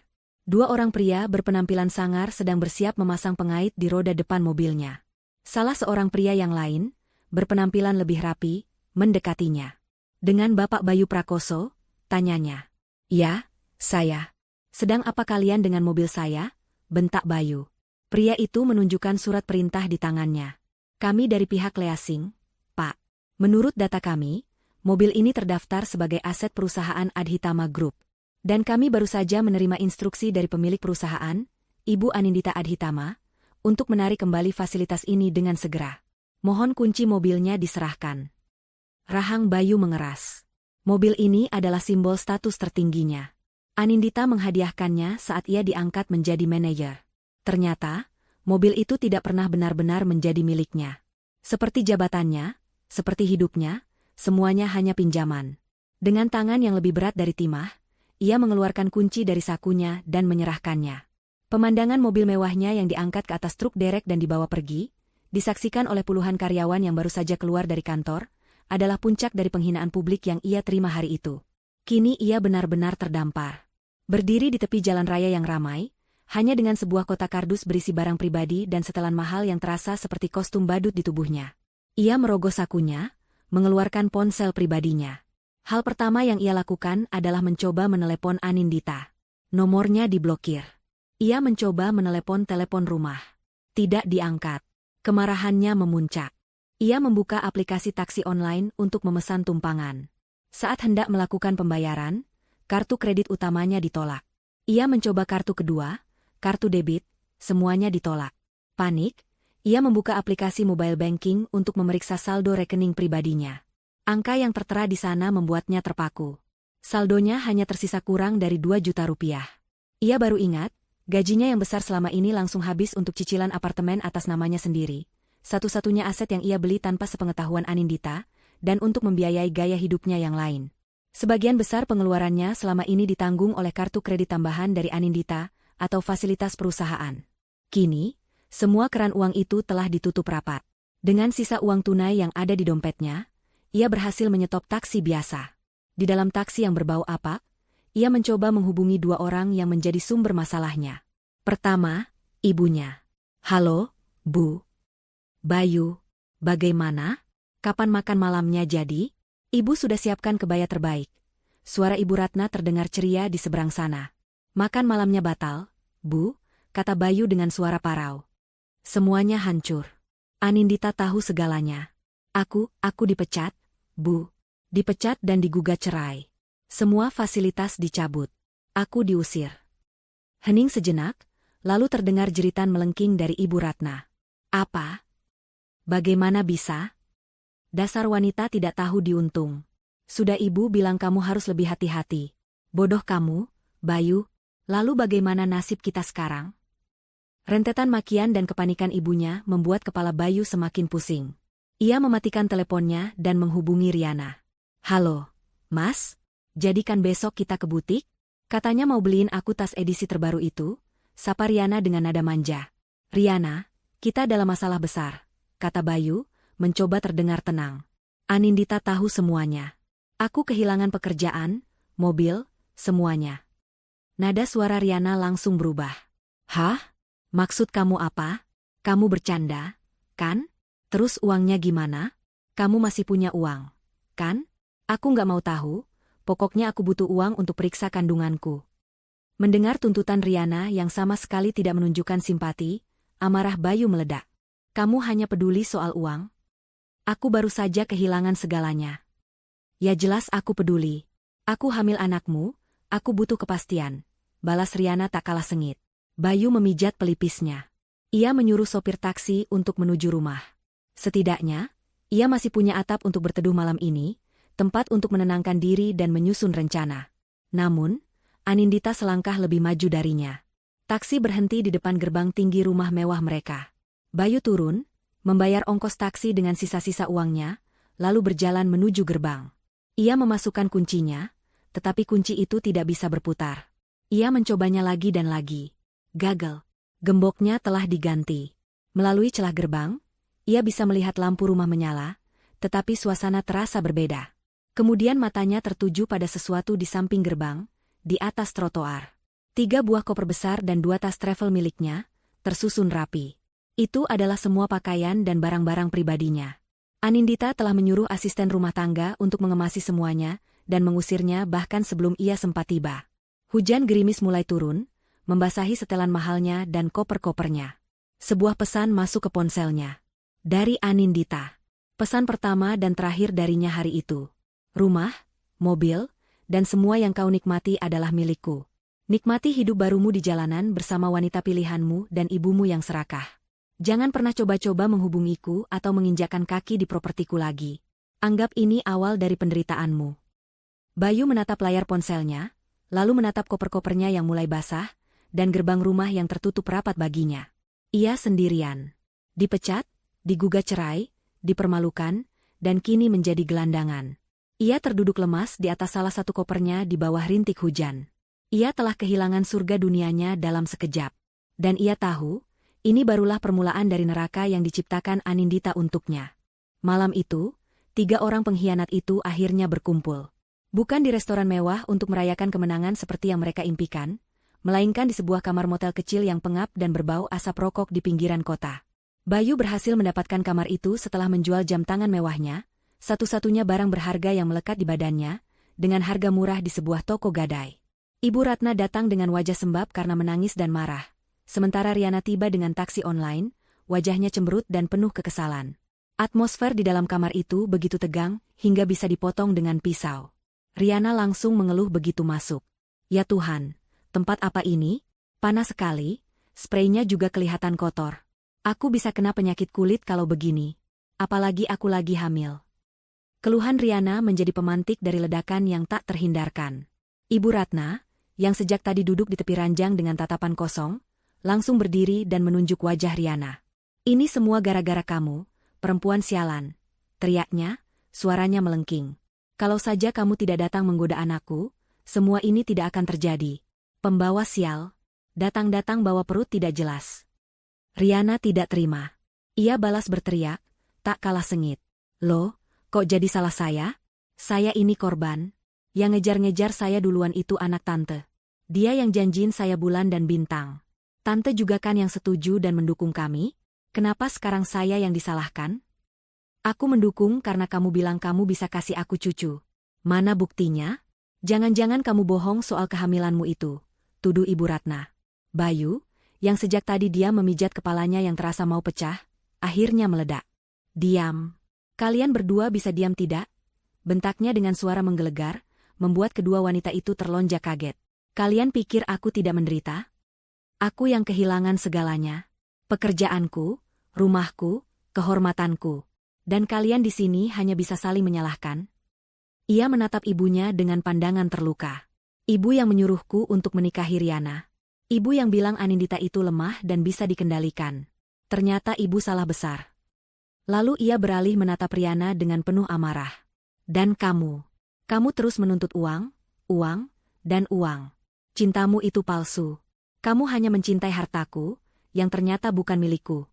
Dua orang pria berpenampilan sangar sedang bersiap memasang pengait di roda depan mobilnya. Salah seorang pria yang lain, berpenampilan lebih rapi, mendekatinya. "Dengan Bapak Bayu Prakoso?" tanyanya. "Ya, saya." "Sedang apa kalian dengan mobil saya?" bentak Bayu. Pria itu menunjukkan surat perintah di tangannya. "Kami dari pihak leasing, Pak. Menurut data kami, mobil ini terdaftar sebagai aset perusahaan Adhitama Group. Dan kami baru saja menerima instruksi dari pemilik perusahaan, Ibu Anindita Adhitama, untuk menarik kembali fasilitas ini dengan segera. Mohon kunci mobilnya diserahkan." Rahang Bayu mengeras. Mobil ini adalah simbol status tertingginya. Anindita menghadiahkannya saat ia diangkat menjadi manajer. Ternyata, mobil itu tidak pernah benar-benar menjadi miliknya. Seperti jabatannya, seperti hidupnya, semuanya hanya pinjaman. Dengan tangan yang lebih berat dari timah, ia mengeluarkan kunci dari sakunya dan menyerahkannya. Pemandangan mobil mewahnya yang diangkat ke atas truk derek dan dibawa pergi, disaksikan oleh puluhan karyawan yang baru saja keluar dari kantor, adalah puncak dari penghinaan publik yang ia terima hari itu. Kini ia benar-benar terdampar. Berdiri di tepi jalan raya yang ramai, hanya dengan sebuah kotak kardus berisi barang pribadi dan setelan mahal yang terasa seperti kostum badut di tubuhnya. Ia merogoh sakunya, mengeluarkan ponsel pribadinya. Hal pertama yang ia lakukan adalah mencoba menelepon Anindita. Nomornya diblokir. Ia mencoba menelepon telepon rumah. Tidak diangkat. Kemarahannya memuncak. Ia membuka aplikasi taksi online untuk memesan tumpangan. Saat hendak melakukan pembayaran, kartu kredit utamanya ditolak. Ia mencoba kartu kedua, kartu debit, semuanya ditolak. Panik, ia membuka aplikasi mobile banking untuk memeriksa saldo rekening pribadinya. Angka yang tertera di sana membuatnya terpaku. Saldonya hanya tersisa kurang dari 2 juta rupiah. Ia baru ingat, gajinya yang besar selama ini langsung habis untuk cicilan apartemen atas namanya sendiri. Satu-satunya aset yang ia beli tanpa sepengetahuan Anindita, dan untuk membiayai gaya hidupnya yang lain. Sebagian besar pengeluarannya selama ini ditanggung oleh kartu kredit tambahan dari Anindita, atau fasilitas perusahaan. Kini, semua keran uang itu telah ditutup rapat. Dengan sisa uang tunai yang ada di dompetnya, ia berhasil menyetop taksi biasa. Di dalam taksi yang berbau apak, ia mencoba menghubungi 2 orang yang menjadi sumber masalahnya. Pertama, ibunya. "Halo, Bu. Bayu, bagaimana? Kapan makan malamnya jadi?" "Ibu sudah siapkan kebaya terbaik." Suara Ibu Ratna terdengar ceria di seberang sana. "Makan malamnya batal, Bu," kata Bayu dengan suara parau. Semuanya hancur. Anindita tahu segalanya. Aku dipecat, Bu. Dipecat dan digugat cerai. Semua fasilitas dicabut. Aku diusir." Hening sejenak, lalu terdengar jeritan melengking dari Ibu Ratna. "Apa? Bagaimana bisa? Dasar wanita tidak tahu diuntung. Sudah Ibu bilang kamu harus lebih hati-hati. Bodoh kamu, Bayu." Lalu bagaimana nasib kita sekarang? Rentetan makian dan kepanikan ibunya membuat kepala Bayu semakin pusing. Ia mematikan teleponnya dan menghubungi Riana. "Halo, Mas? Jadi kan besok kita ke butik? Katanya mau beliin aku tas edisi terbaru itu," sapa Riana dengan nada manja. "Riana, kita dalam masalah besar," kata Bayu, mencoba terdengar tenang. "Anindita tahu semuanya. Aku kehilangan pekerjaan, mobil, semuanya." Nada suara Riana langsung berubah. "Hah? Maksud kamu apa? Kamu bercanda, kan? Terus uangnya gimana? Kamu masih punya uang, kan?" "Aku nggak mau tahu, pokoknya aku butuh uang untuk periksa kandunganku." Mendengar tuntutan Riana yang sama sekali tidak menunjukkan simpati, amarah Bayu meledak. "Kamu hanya peduli soal uang? Aku baru saja kehilangan segalanya." "Ya jelas aku peduli. Aku hamil anakmu, aku butuh kepastian," balas Riana tak kalah sengit. Bayu memijat pelipisnya. Ia menyuruh sopir taksi untuk menuju rumah. Setidaknya, ia masih punya atap untuk berteduh malam ini, tempat untuk menenangkan diri dan menyusun rencana. Namun, Anindita selangkah lebih maju darinya. Taksi berhenti di depan gerbang tinggi rumah mewah mereka. Bayu turun, membayar ongkos taksi dengan sisa-sisa uangnya, lalu berjalan menuju gerbang. Ia memasukkan kuncinya, tetapi kunci itu tidak bisa berputar. Ia mencobanya lagi dan lagi. Gagal. Gemboknya telah diganti. Melalui celah gerbang, ia bisa melihat lampu rumah menyala, tetapi suasana terasa berbeda. Kemudian matanya tertuju pada sesuatu di samping gerbang, di atas trotoar. 3 buah koper besar dan 2 tas travel miliknya, tersusun rapi. Itu adalah semua pakaian dan barang-barang pribadinya. Anindita telah menyuruh asisten rumah tangga untuk mengemasi semuanya, dan mengusirnya bahkan sebelum ia sempat tiba. Hujan gerimis mulai turun, membasahi setelan mahalnya dan koper-kopernya. Sebuah pesan masuk ke ponselnya. Dari Anindita. Pesan pertama dan terakhir darinya hari itu. "Rumah, mobil, dan semua yang kau nikmati adalah milikku. Nikmati hidup barumu di jalanan bersama wanita pilihanmu dan ibumu yang serakah. Jangan pernah coba-coba menghubungiku atau menginjakkan kaki di propertiku lagi. Anggap ini awal dari penderitaanmu." Bayu menatap layar ponselnya, lalu menatap koper-kopernya yang mulai basah, dan gerbang rumah yang tertutup rapat baginya. Ia sendirian. Dipecat, digugat cerai, dipermalukan, dan kini menjadi gelandangan. Ia terduduk lemas di atas salah satu kopernya di bawah rintik hujan. Ia telah kehilangan surga dunianya dalam sekejap. Dan ia tahu, ini barulah permulaan dari neraka yang diciptakan Anindita untuknya. Malam itu, 3 orang pengkhianat itu akhirnya berkumpul. Bukan di restoran mewah untuk merayakan kemenangan seperti yang mereka impikan, melainkan di sebuah kamar motel kecil yang pengap dan berbau asap rokok di pinggiran kota. Bayu berhasil mendapatkan kamar itu setelah menjual jam tangan mewahnya, satu-satunya barang berharga yang melekat di badannya, dengan harga murah di sebuah toko gadai. Ibu Ratna datang dengan wajah sembab karena menangis dan marah. Sementara Riana tiba dengan taksi online, wajahnya cemberut dan penuh kekesalan. Atmosfer di dalam kamar itu begitu tegang, hingga bisa dipotong dengan pisau. Riana langsung mengeluh begitu masuk. "Ya Tuhan, tempat apa ini? Panas sekali, spraynya juga kelihatan kotor. Aku bisa kena penyakit kulit kalau begini. Apalagi aku lagi hamil." Keluhan Riana menjadi pemantik dari ledakan yang tak terhindarkan. Ibu Ratna, yang sejak tadi duduk di tepi ranjang dengan tatapan kosong, langsung berdiri dan menunjuk wajah Riana. "Ini semua gara-gara kamu, perempuan sialan," teriaknya, suaranya melengking. "Kalau saja kamu tidak datang menggoda anakku, semua ini tidak akan terjadi. Pembawa sial, datang-datang bawa perut tidak jelas." Riana tidak terima. Ia balas berteriak, tak kalah sengit. "Loh, kok jadi salah saya? Saya ini korban. Yang ngejar-ngejar saya duluan itu anak tante. Dia yang janjiin saya bulan dan bintang. Tante juga kan yang setuju dan mendukung kami? Kenapa sekarang saya yang disalahkan?" "Aku mendukung karena kamu bilang kamu bisa kasih aku cucu. Mana buktinya? Jangan-jangan kamu bohong soal kehamilanmu itu," tuduh Ibu Ratna. Bayu, yang sejak tadi dia memijat kepalanya yang terasa mau pecah, akhirnya meledak. "Diam. Kalian berdua bisa diam tidak?" bentaknya dengan suara menggelegar, membuat kedua wanita itu terlonjak kaget. "Kalian pikir aku tidak menderita? Aku yang kehilangan segalanya. Pekerjaanku, rumahku, kehormatanku. Dan kalian di sini hanya bisa saling menyalahkan?" Ia menatap ibunya dengan pandangan terluka. Ibu yang menyuruhku untuk menikahi Riana. Ibu yang bilang Anindita itu lemah dan bisa dikendalikan. Ternyata ibu salah besar. Lalu ia beralih menatap Riana dengan penuh amarah. Dan kamu terus menuntut uang, uang, dan uang. Cintamu itu palsu. Kamu hanya mencintai hartaku, yang ternyata bukan milikku.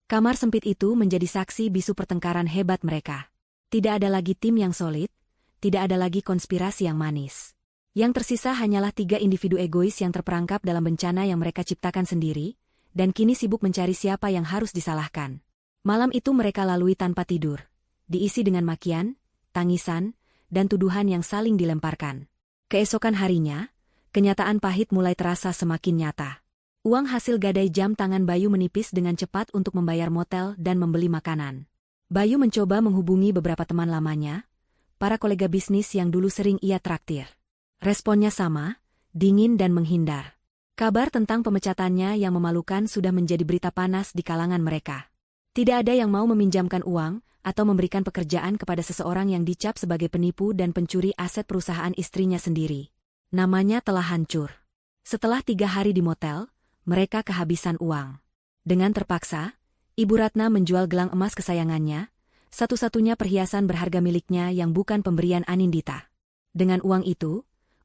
Kamar sempit itu menjadi saksi bisu pertengkaran hebat mereka. Tidak ada lagi tim yang solid, tidak ada lagi konspirasi yang manis. Yang tersisa hanyalah 3 individu egois yang terperangkap dalam bencana yang mereka ciptakan sendiri, dan kini sibuk mencari siapa yang harus disalahkan. Malam itu mereka lalui tanpa tidur, diisi dengan makian, tangisan, dan tuduhan yang saling dilemparkan. Keesokan harinya, kenyataan pahit mulai terasa semakin nyata. Uang hasil gadai jam tangan Bayu menipis dengan cepat untuk membayar motel dan membeli makanan. Bayu mencoba menghubungi beberapa teman lamanya, para kolega bisnis yang dulu sering ia traktir. Responnya sama, dingin dan menghindar. Kabar tentang pemecatannya yang memalukan sudah menjadi berita panas di kalangan mereka. Tidak ada yang mau meminjamkan uang atau memberikan pekerjaan kepada seseorang yang dicap sebagai penipu dan pencuri aset perusahaan istrinya sendiri. Namanya telah hancur. Setelah 3 hari di motel, mereka kehabisan uang. Dengan terpaksa, Ibu Ratna menjual gelang emas kesayangannya, satu-satunya perhiasan berharga miliknya yang bukan pemberian Anindita. Dengan uang itu,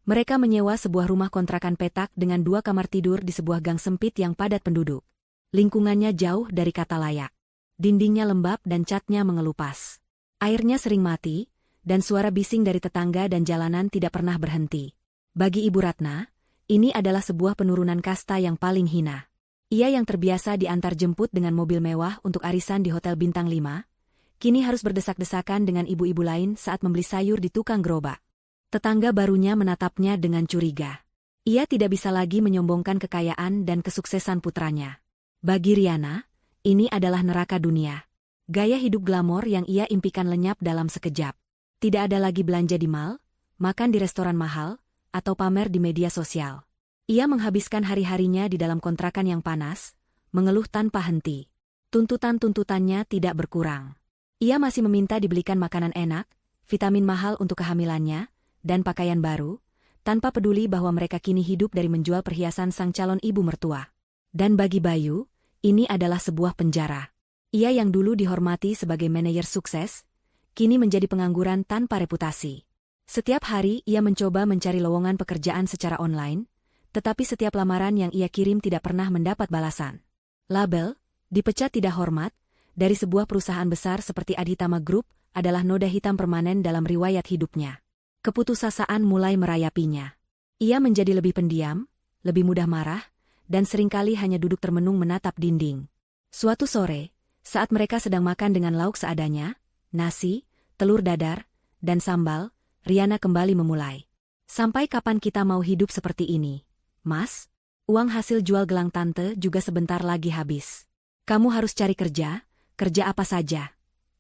mereka menyewa sebuah rumah kontrakan petak dengan 2 kamar tidur di sebuah gang sempit yang padat penduduk. Lingkungannya jauh dari kata layak. Dindingnya lembab dan catnya mengelupas. Airnya sering mati, dan suara bising dari tetangga dan jalanan tidak pernah berhenti. Bagi Ibu Ratna, ini adalah sebuah penurunan kasta yang paling hina. Ia yang terbiasa diantar jemput dengan mobil mewah untuk arisan di Hotel Bintang 5, kini harus berdesak-desakan dengan ibu-ibu lain saat membeli sayur di tukang gerobak. Tetangga barunya menatapnya dengan curiga. Ia tidak bisa lagi menyombongkan kekayaan dan kesuksesan putranya. Bagi Riana, ini adalah neraka dunia. Gaya hidup glamor yang ia impikan lenyap dalam sekejap. Tidak ada lagi belanja di mall, makan di restoran mahal, atau pamer di media sosial. Ia menghabiskan hari-harinya di dalam kontrakan yang panas, mengeluh tanpa henti. Tuntutan-tuntutannya tidak berkurang. Ia masih meminta dibelikan makanan enak, vitamin mahal untuk kehamilannya, dan pakaian baru, tanpa peduli bahwa mereka kini hidup dari menjual perhiasan sang calon ibu mertua. Dan bagi Bayu, ini adalah sebuah penjara. Ia yang dulu dihormati sebagai manajer sukses, kini menjadi pengangguran tanpa reputasi. Setiap hari ia mencoba mencari lowongan pekerjaan secara online, tetapi setiap lamaran yang ia kirim tidak pernah mendapat balasan. Label, dipecat tidak hormat, dari sebuah perusahaan besar seperti Adhitama Group adalah noda hitam permanen dalam riwayat hidupnya. Keputusasaan mulai merayapinya. Ia menjadi lebih pendiam, lebih mudah marah, dan seringkali hanya duduk termenung menatap dinding. Suatu sore, saat mereka sedang makan dengan lauk seadanya, nasi, telur dadar, dan sambal, Riana kembali memulai. Sampai kapan kita mau hidup seperti ini, Mas? Uang hasil jual gelang tante juga sebentar lagi habis. Kamu harus cari kerja apa saja.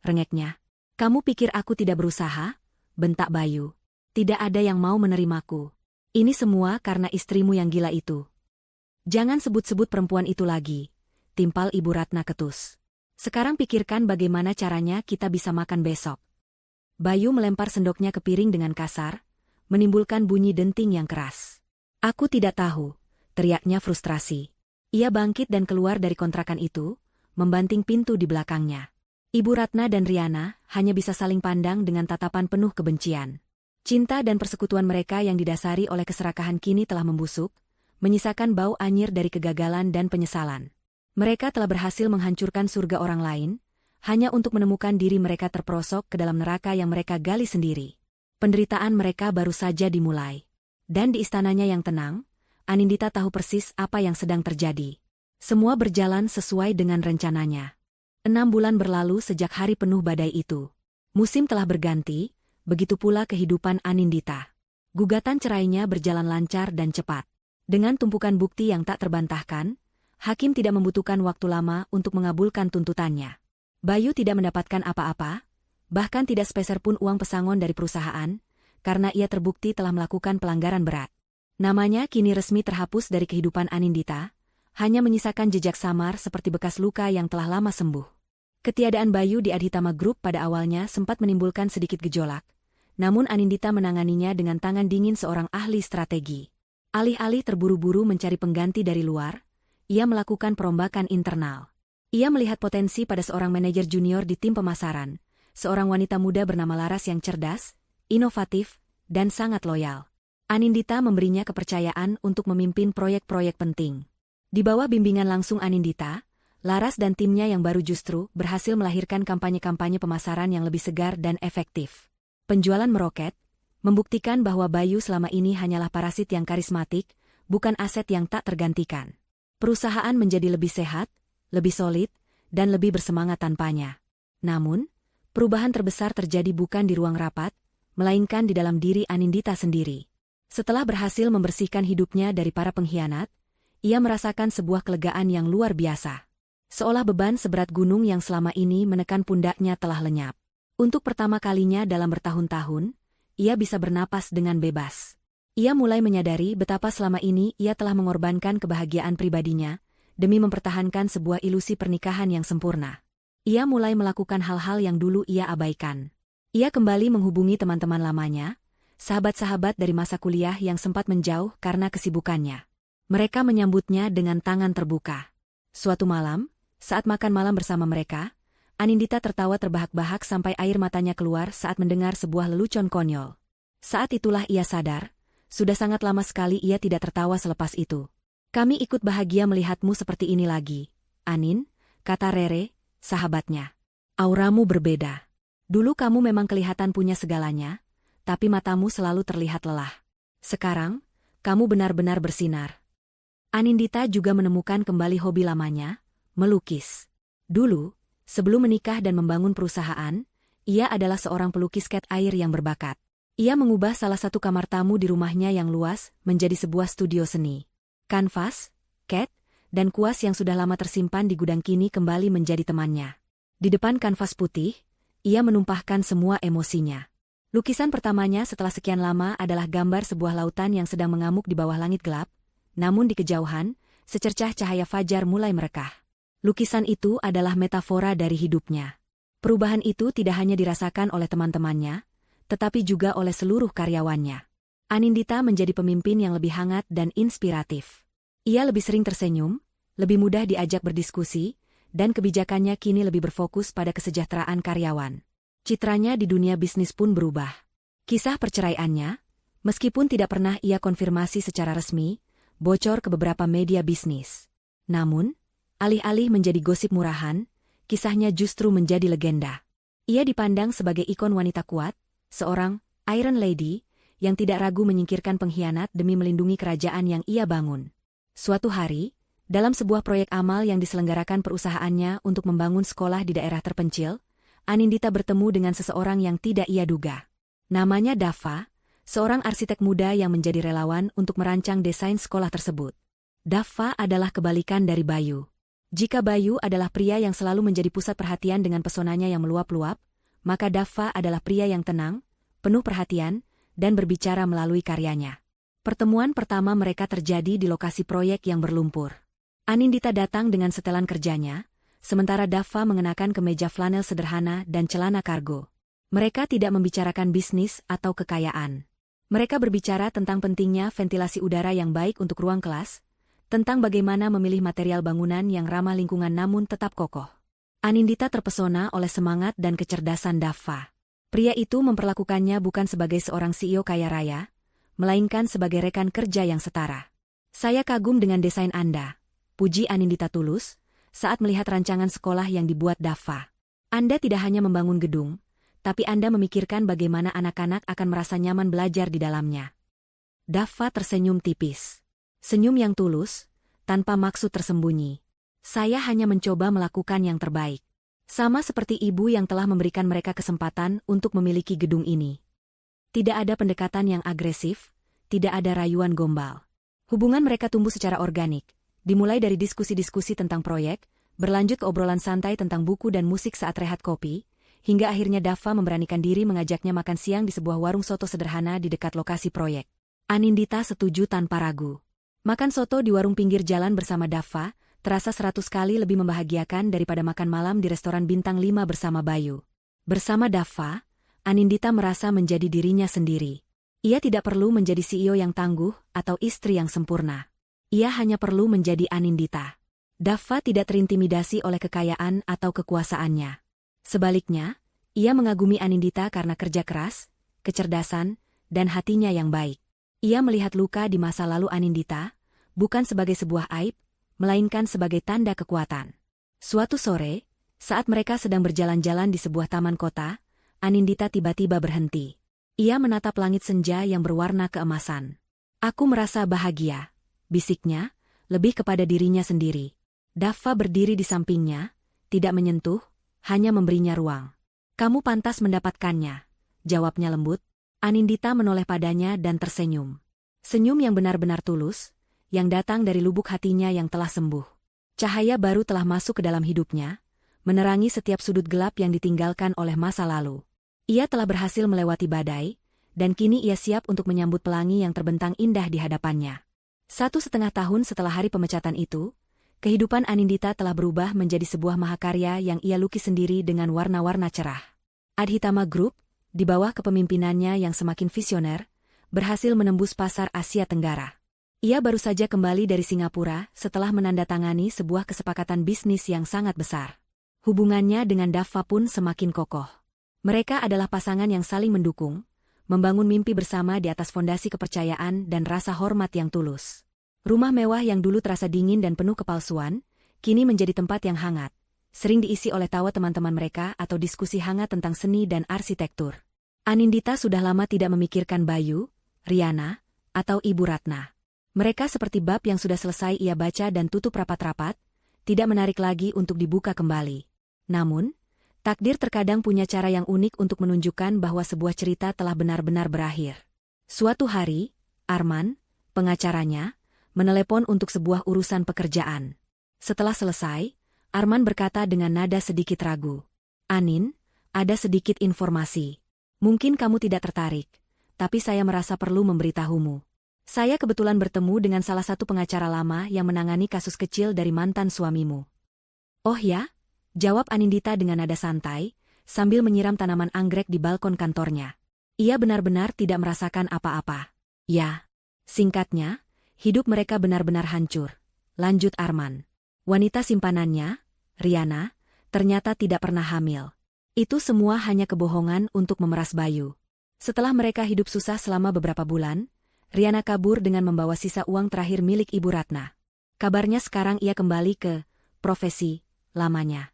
Rengeknya. Kamu pikir aku tidak berusaha? Bentak Bayu. Tidak ada yang mau menerimaku. Ini semua karena istrimu yang gila itu. Jangan sebut-sebut perempuan itu lagi, timpal Ibu Ratna ketus. Sekarang pikirkan bagaimana caranya kita bisa makan besok. Bayu melempar sendoknya ke piring dengan kasar, menimbulkan bunyi denting yang keras. Aku tidak tahu, teriaknya frustrasi. Ia bangkit dan keluar dari kontrakan itu, membanting pintu di belakangnya. Ibu Ratna dan Riana hanya bisa saling pandang dengan tatapan penuh kebencian. Cinta dan persekutuan mereka yang didasari oleh keserakahan kini telah membusuk, menyisakan bau anyir dari kegagalan dan penyesalan. Mereka telah berhasil menghancurkan surga orang lain, hanya untuk menemukan diri mereka terperosok ke dalam neraka yang mereka gali sendiri. Penderitaan mereka baru saja dimulai. Dan di istananya yang tenang, Anindita tahu persis apa yang sedang terjadi. Semua berjalan sesuai dengan rencananya. 6 bulan berlalu sejak hari penuh badai itu. Musim telah berganti, begitu pula kehidupan Anindita. Gugatan cerainya berjalan lancar dan cepat. Dengan tumpukan bukti yang tak terbantahkan, hakim tidak membutuhkan waktu lama untuk mengabulkan tuntutannya. Bayu tidak mendapatkan apa-apa, bahkan tidak sepeser pun uang pesangon dari perusahaan, karena ia terbukti telah melakukan pelanggaran berat. Namanya kini resmi terhapus dari kehidupan Anindita, hanya menyisakan jejak samar seperti bekas luka yang telah lama sembuh. Ketiadaan Bayu di Adhitama Group pada awalnya sempat menimbulkan sedikit gejolak, namun Anindita menanganinya dengan tangan dingin seorang ahli strategi. Alih-alih terburu-buru mencari pengganti dari luar, ia melakukan perombakan internal. Ia melihat potensi pada seorang manajer junior di tim pemasaran, seorang wanita muda bernama Laras yang cerdas, inovatif, dan sangat loyal. Anindita memberinya kepercayaan untuk memimpin proyek-proyek penting. Di bawah bimbingan langsung Anindita, Laras dan timnya yang baru justru berhasil melahirkan kampanye-kampanye pemasaran yang lebih segar dan efektif. Penjualan meroket, membuktikan bahwa Bayu selama ini hanyalah parasit yang karismatik, bukan aset yang tak tergantikan. Perusahaan menjadi lebih sehat, lebih solid, dan lebih bersemangat tanpanya. Namun, perubahan terbesar terjadi bukan di ruang rapat, melainkan di dalam diri Anindita sendiri. Setelah berhasil membersihkan hidupnya dari para pengkhianat, ia merasakan sebuah kelegaan yang luar biasa. Seolah beban seberat gunung yang selama ini menekan pundaknya telah lenyap. Untuk pertama kalinya dalam bertahun-tahun, ia bisa bernapas dengan bebas. Ia mulai menyadari betapa selama ini ia telah mengorbankan kebahagiaan pribadinya demi mempertahankan sebuah ilusi pernikahan yang sempurna. Ia mulai melakukan hal-hal yang dulu ia abaikan. Ia kembali menghubungi teman-teman lamanya, sahabat-sahabat dari masa kuliah yang sempat menjauh karena kesibukannya. Mereka menyambutnya dengan tangan terbuka. Suatu malam, saat makan malam bersama mereka, Anindita tertawa terbahak-bahak sampai air matanya keluar saat mendengar sebuah lelucon konyol. Saat itulah ia sadar, sudah sangat lama sekali ia tidak tertawa selepas itu. "Kami ikut bahagia melihatmu seperti ini lagi, Anin," kata Rere, sahabatnya. "Auramu berbeda. Dulu kamu memang kelihatan punya segalanya, tapi matamu selalu terlihat lelah. Sekarang, kamu benar-benar bersinar." Anindita juga menemukan kembali hobi lamanya, melukis. Dulu, sebelum menikah dan membangun perusahaan, ia adalah seorang pelukis cat air yang berbakat. Ia mengubah salah satu kamar tamu di rumahnya yang luas menjadi sebuah studio seni. Kanvas, cat, dan kuas yang sudah lama tersimpan di gudang kini kembali menjadi temannya. Di depan kanvas putih, ia menumpahkan semua emosinya. Lukisan pertamanya setelah sekian lama adalah gambar sebuah lautan yang sedang mengamuk di bawah langit gelap, namun di kejauhan, secercah cahaya fajar mulai merekah. Lukisan itu adalah metafora dari hidupnya. Perubahan itu tidak hanya dirasakan oleh teman-temannya, tetapi juga oleh seluruh karyawannya. Anindita menjadi pemimpin yang lebih hangat dan inspiratif. Ia lebih sering tersenyum, lebih mudah diajak berdiskusi, dan kebijakannya kini lebih berfokus pada kesejahteraan karyawan. Citranya di dunia bisnis pun berubah. Kisah perceraiannya, meskipun tidak pernah ia konfirmasi secara resmi, bocor ke beberapa media bisnis. Namun, alih-alih menjadi gosip murahan, kisahnya justru menjadi legenda. Ia dipandang sebagai ikon wanita kuat, seorang Iron Lady, yang tidak ragu menyingkirkan pengkhianat demi melindungi kerajaan yang ia bangun. Suatu hari, dalam sebuah proyek amal yang diselenggarakan perusahaannya untuk membangun sekolah di daerah terpencil, Anindita bertemu dengan seseorang yang tidak ia duga. Namanya Dava, seorang arsitek muda yang menjadi relawan untuk merancang desain sekolah tersebut. Dava adalah kebalikan dari Bayu. Jika Bayu adalah pria yang selalu menjadi pusat perhatian dengan pesonanya yang meluap-luap, maka Dava adalah pria yang tenang, penuh perhatian, dan berbicara melalui karyanya. Pertemuan pertama mereka terjadi di lokasi proyek yang berlumpur. Anindita datang dengan setelan kerjanya, sementara Dava mengenakan kemeja flanel sederhana dan celana kargo. Mereka tidak membicarakan bisnis atau kekayaan. Mereka berbicara tentang pentingnya ventilasi udara yang baik untuk ruang kelas, tentang bagaimana memilih material bangunan yang ramah lingkungan namun tetap kokoh. Anindita terpesona oleh semangat dan kecerdasan Dava. Pria itu memperlakukannya bukan sebagai seorang CEO kaya raya, melainkan sebagai rekan kerja yang setara. "Saya kagum dengan desain Anda," puji Anindita tulus, saat melihat rancangan sekolah yang dibuat Dava. "Anda tidak hanya membangun gedung, tapi Anda memikirkan bagaimana anak-anak akan merasa nyaman belajar di dalamnya." Dava tersenyum tipis. Senyum yang tulus, tanpa maksud tersembunyi. "Saya hanya mencoba melakukan yang terbaik. Sama seperti ibu yang telah memberikan mereka kesempatan untuk memiliki gedung ini." Tidak ada pendekatan yang agresif, tidak ada rayuan gombal. Hubungan mereka tumbuh secara organik, dimulai dari diskusi-diskusi tentang proyek, berlanjut ke obrolan santai tentang buku dan musik saat rehat kopi, hingga akhirnya Dava memberanikan diri mengajaknya makan siang di sebuah warung soto sederhana di dekat lokasi proyek. Anindita setuju tanpa ragu. Makan soto di warung pinggir jalan bersama Dava terasa 100 kali lebih membahagiakan daripada makan malam di restoran bintang 5 bersama Bayu. Bersama Dava, Anindita merasa menjadi dirinya sendiri. Ia tidak perlu menjadi CEO yang tangguh atau istri yang sempurna. Ia hanya perlu menjadi Anindita. Daffa tidak terintimidasi oleh kekayaan atau kekuasaannya. Sebaliknya, ia mengagumi Anindita karena kerja keras, kecerdasan, dan hatinya yang baik. Ia melihat luka di masa lalu Anindita, bukan sebagai sebuah aib, melainkan sebagai tanda kekuatan. Suatu sore, saat mereka sedang berjalan-jalan di sebuah taman kota, Anindita tiba-tiba berhenti. Ia menatap langit senja yang berwarna keemasan. "Aku merasa bahagia," bisiknya, lebih kepada dirinya sendiri. Daffa berdiri di sampingnya, tidak menyentuh, hanya memberinya ruang. "Kamu pantas mendapatkannya," jawabnya lembut. Anindita menoleh padanya dan tersenyum. Senyum yang benar-benar tulus, yang datang dari lubuk hatinya yang telah sembuh. Cahaya baru telah masuk ke dalam hidupnya, menerangi setiap sudut gelap yang ditinggalkan oleh masa lalu. Ia telah berhasil melewati badai, dan kini ia siap untuk menyambut pelangi yang terbentang indah di hadapannya. 1,5 tahun setelah hari pemecatan itu, kehidupan Anindita telah berubah menjadi sebuah mahakarya yang ia lukis sendiri dengan warna-warna cerah. Adhitama Group, di bawah kepemimpinannya yang semakin visioner, berhasil menembus pasar Asia Tenggara. Ia baru saja kembali dari Singapura setelah menandatangani sebuah kesepakatan bisnis yang sangat besar. Hubungannya dengan Daffa pun semakin kokoh. Mereka adalah pasangan yang saling mendukung, membangun mimpi bersama di atas fondasi kepercayaan dan rasa hormat yang tulus. Rumah mewah yang dulu terasa dingin dan penuh kepalsuan, kini menjadi tempat yang hangat, sering diisi oleh tawa teman-teman mereka atau diskusi hangat tentang seni dan arsitektur. Anindita sudah lama tidak memikirkan Bayu, Riana, atau Ibu Ratna. Mereka seperti bab yang sudah selesai ia baca dan tutup rapat-rapat, tidak menarik lagi untuk dibuka kembali. Namun, takdir terkadang punya cara yang unik untuk menunjukkan bahwa sebuah cerita telah benar-benar berakhir. Suatu hari, Arman, pengacaranya, menelepon untuk sebuah urusan pekerjaan. Setelah selesai, Arman berkata dengan nada sedikit ragu, "Anin, ada sedikit informasi. Mungkin kamu tidak tertarik, tapi saya merasa perlu memberitahumu. Saya kebetulan bertemu dengan salah satu pengacara lama yang menangani kasus kecil dari mantan suamimu." "Oh ya?" jawab Anindita dengan nada santai, sambil menyiram tanaman anggrek di balkon kantornya. Ia benar-benar tidak merasakan apa-apa. "Ya." Singkatnya, hidup mereka benar-benar hancur, lanjut Arman. Wanita simpanannya, Riana, ternyata tidak pernah hamil. Itu semua hanya kebohongan untuk memeras Bayu. Setelah mereka hidup susah selama beberapa bulan, Riana kabur dengan membawa sisa uang terakhir milik Ibu Ratna. Kabarnya sekarang ia kembali ke profesi lamanya.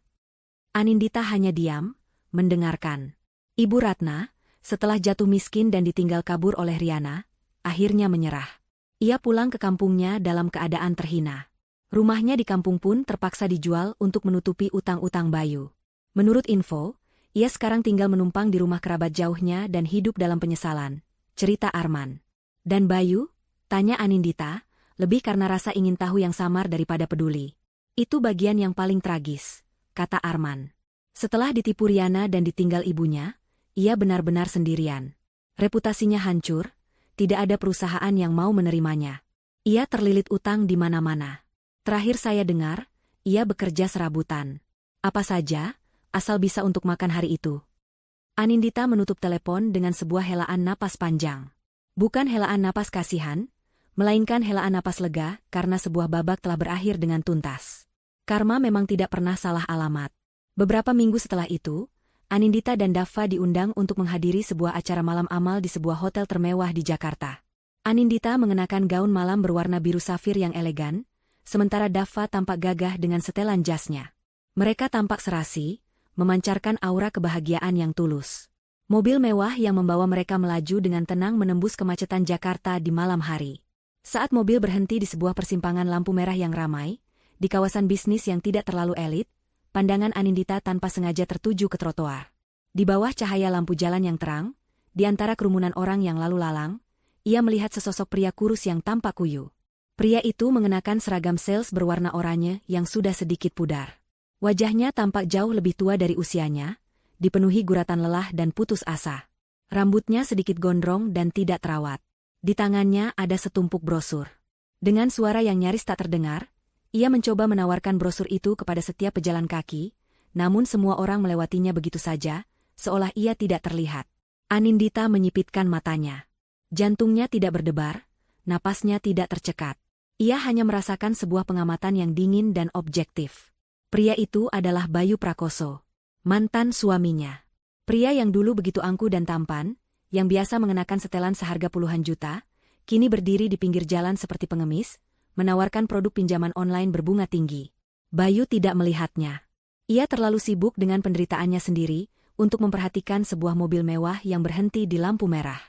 Anindita hanya diam, mendengarkan. Ibu Ratna, setelah jatuh miskin dan ditinggal kabur oleh Riana, akhirnya menyerah. Ia pulang ke kampungnya dalam keadaan terhina. Rumahnya di kampung pun terpaksa dijual untuk menutupi utang-utang Bayu. Menurut info, ia sekarang tinggal menumpang di rumah kerabat jauhnya dan hidup dalam penyesalan, cerita Arman. "Dan Bayu?" tanya Anindita, lebih karena rasa ingin tahu yang samar daripada peduli. "Itu bagian yang paling tragis," kata Arman. Setelah ditipu Riana dan ditinggal ibunya, ia benar-benar sendirian. Reputasinya hancur, tidak ada perusahaan yang mau menerimanya. Ia terlilit utang di mana-mana. Terakhir saya dengar, ia bekerja serabutan. Apa saja, asal bisa untuk makan hari itu. Anindita menutup telepon dengan sebuah helaan napas panjang. Bukan helaan napas kasihan, melainkan helaan napas lega karena sebuah babak telah berakhir dengan tuntas. Karma memang tidak pernah salah alamat. Beberapa minggu setelah itu, Anindita dan Daffa diundang untuk menghadiri sebuah acara malam amal di sebuah hotel termewah di Jakarta. Anindita mengenakan gaun malam berwarna biru safir yang elegan, sementara Daffa tampak gagah dengan setelan jasnya. Mereka tampak serasi, memancarkan aura kebahagiaan yang tulus. Mobil mewah yang membawa mereka melaju dengan tenang menembus kemacetan Jakarta di malam hari. Saat mobil berhenti di sebuah persimpangan lampu merah yang ramai, di kawasan bisnis yang tidak terlalu elit, pandangan Anindita tanpa sengaja tertuju ke trotoar. Di bawah cahaya lampu jalan yang terang, di antara kerumunan orang yang lalu lalang, ia melihat sesosok pria kurus yang tampak kuyu. Pria itu mengenakan seragam sales berwarna oranye yang sudah sedikit pudar. Wajahnya tampak jauh lebih tua dari usianya, dipenuhi guratan lelah dan putus asa. Rambutnya sedikit gondrong dan tidak terawat. Di tangannya ada setumpuk brosur. Dengan suara yang nyaris tak terdengar, ia mencoba menawarkan brosur itu kepada setiap pejalan kaki, namun semua orang melewatinya begitu saja, seolah ia tidak terlihat. Anindita menyipitkan matanya. Jantungnya tidak berdebar, napasnya tidak tercekat. Ia hanya merasakan sebuah pengamatan yang dingin dan objektif. Pria itu adalah Bayu Prakoso, mantan suaminya. Pria yang dulu begitu angkuh dan tampan, yang biasa mengenakan setelan seharga puluhan juta, kini berdiri di pinggir jalan seperti pengemis, menawarkan produk pinjaman online berbunga tinggi. Bayu tidak melihatnya. Ia terlalu sibuk dengan penderitaannya sendiri untuk memperhatikan sebuah mobil mewah yang berhenti di lampu merah.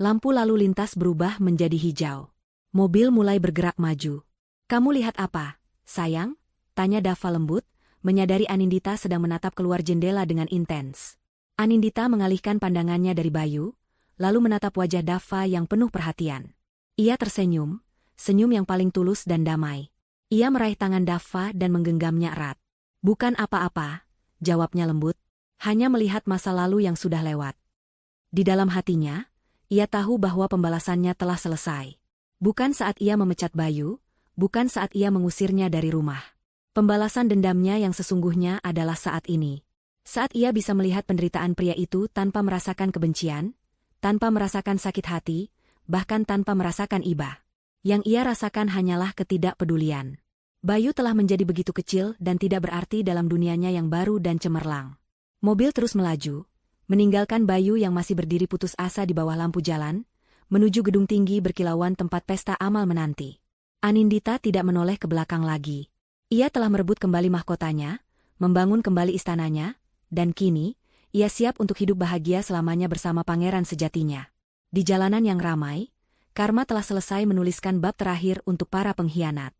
Lampu lalu lintas berubah menjadi hijau. Mobil mulai bergerak maju. "Kamu lihat apa, sayang?" tanya Dava lembut, menyadari Anindita sedang menatap keluar jendela dengan intens. Anindita mengalihkan pandangannya dari Bayu, lalu menatap wajah Dava yang penuh perhatian. Ia tersenyum, senyum yang paling tulus dan damai. Ia meraih tangan Dava dan menggenggamnya erat. "Bukan apa-apa," jawabnya lembut, "hanya melihat masa lalu yang sudah lewat." Di dalam hatinya, ia tahu bahwa pembalasannya telah selesai. Bukan saat ia memecat Bayu, bukan saat ia mengusirnya dari rumah. Pembalasan dendamnya yang sesungguhnya adalah saat ini. Saat ia bisa melihat penderitaan pria itu tanpa merasakan kebencian, tanpa merasakan sakit hati, bahkan tanpa merasakan iba. Yang ia rasakan hanyalah ketidakpedulian. Bayu telah menjadi begitu kecil dan tidak berarti dalam dunianya yang baru dan cemerlang. Mobil terus melaju, meninggalkan Bayu yang masih berdiri putus asa di bawah lampu jalan, menuju gedung tinggi berkilauan tempat pesta amal menanti. Anindita tidak menoleh ke belakang lagi. Ia telah merebut kembali mahkotanya, membangun kembali istananya, dan kini, ia siap untuk hidup bahagia selamanya bersama pangeran sejatinya. Di jalanan yang ramai, Karma telah selesai menuliskan bab terakhir untuk para pengkhianat.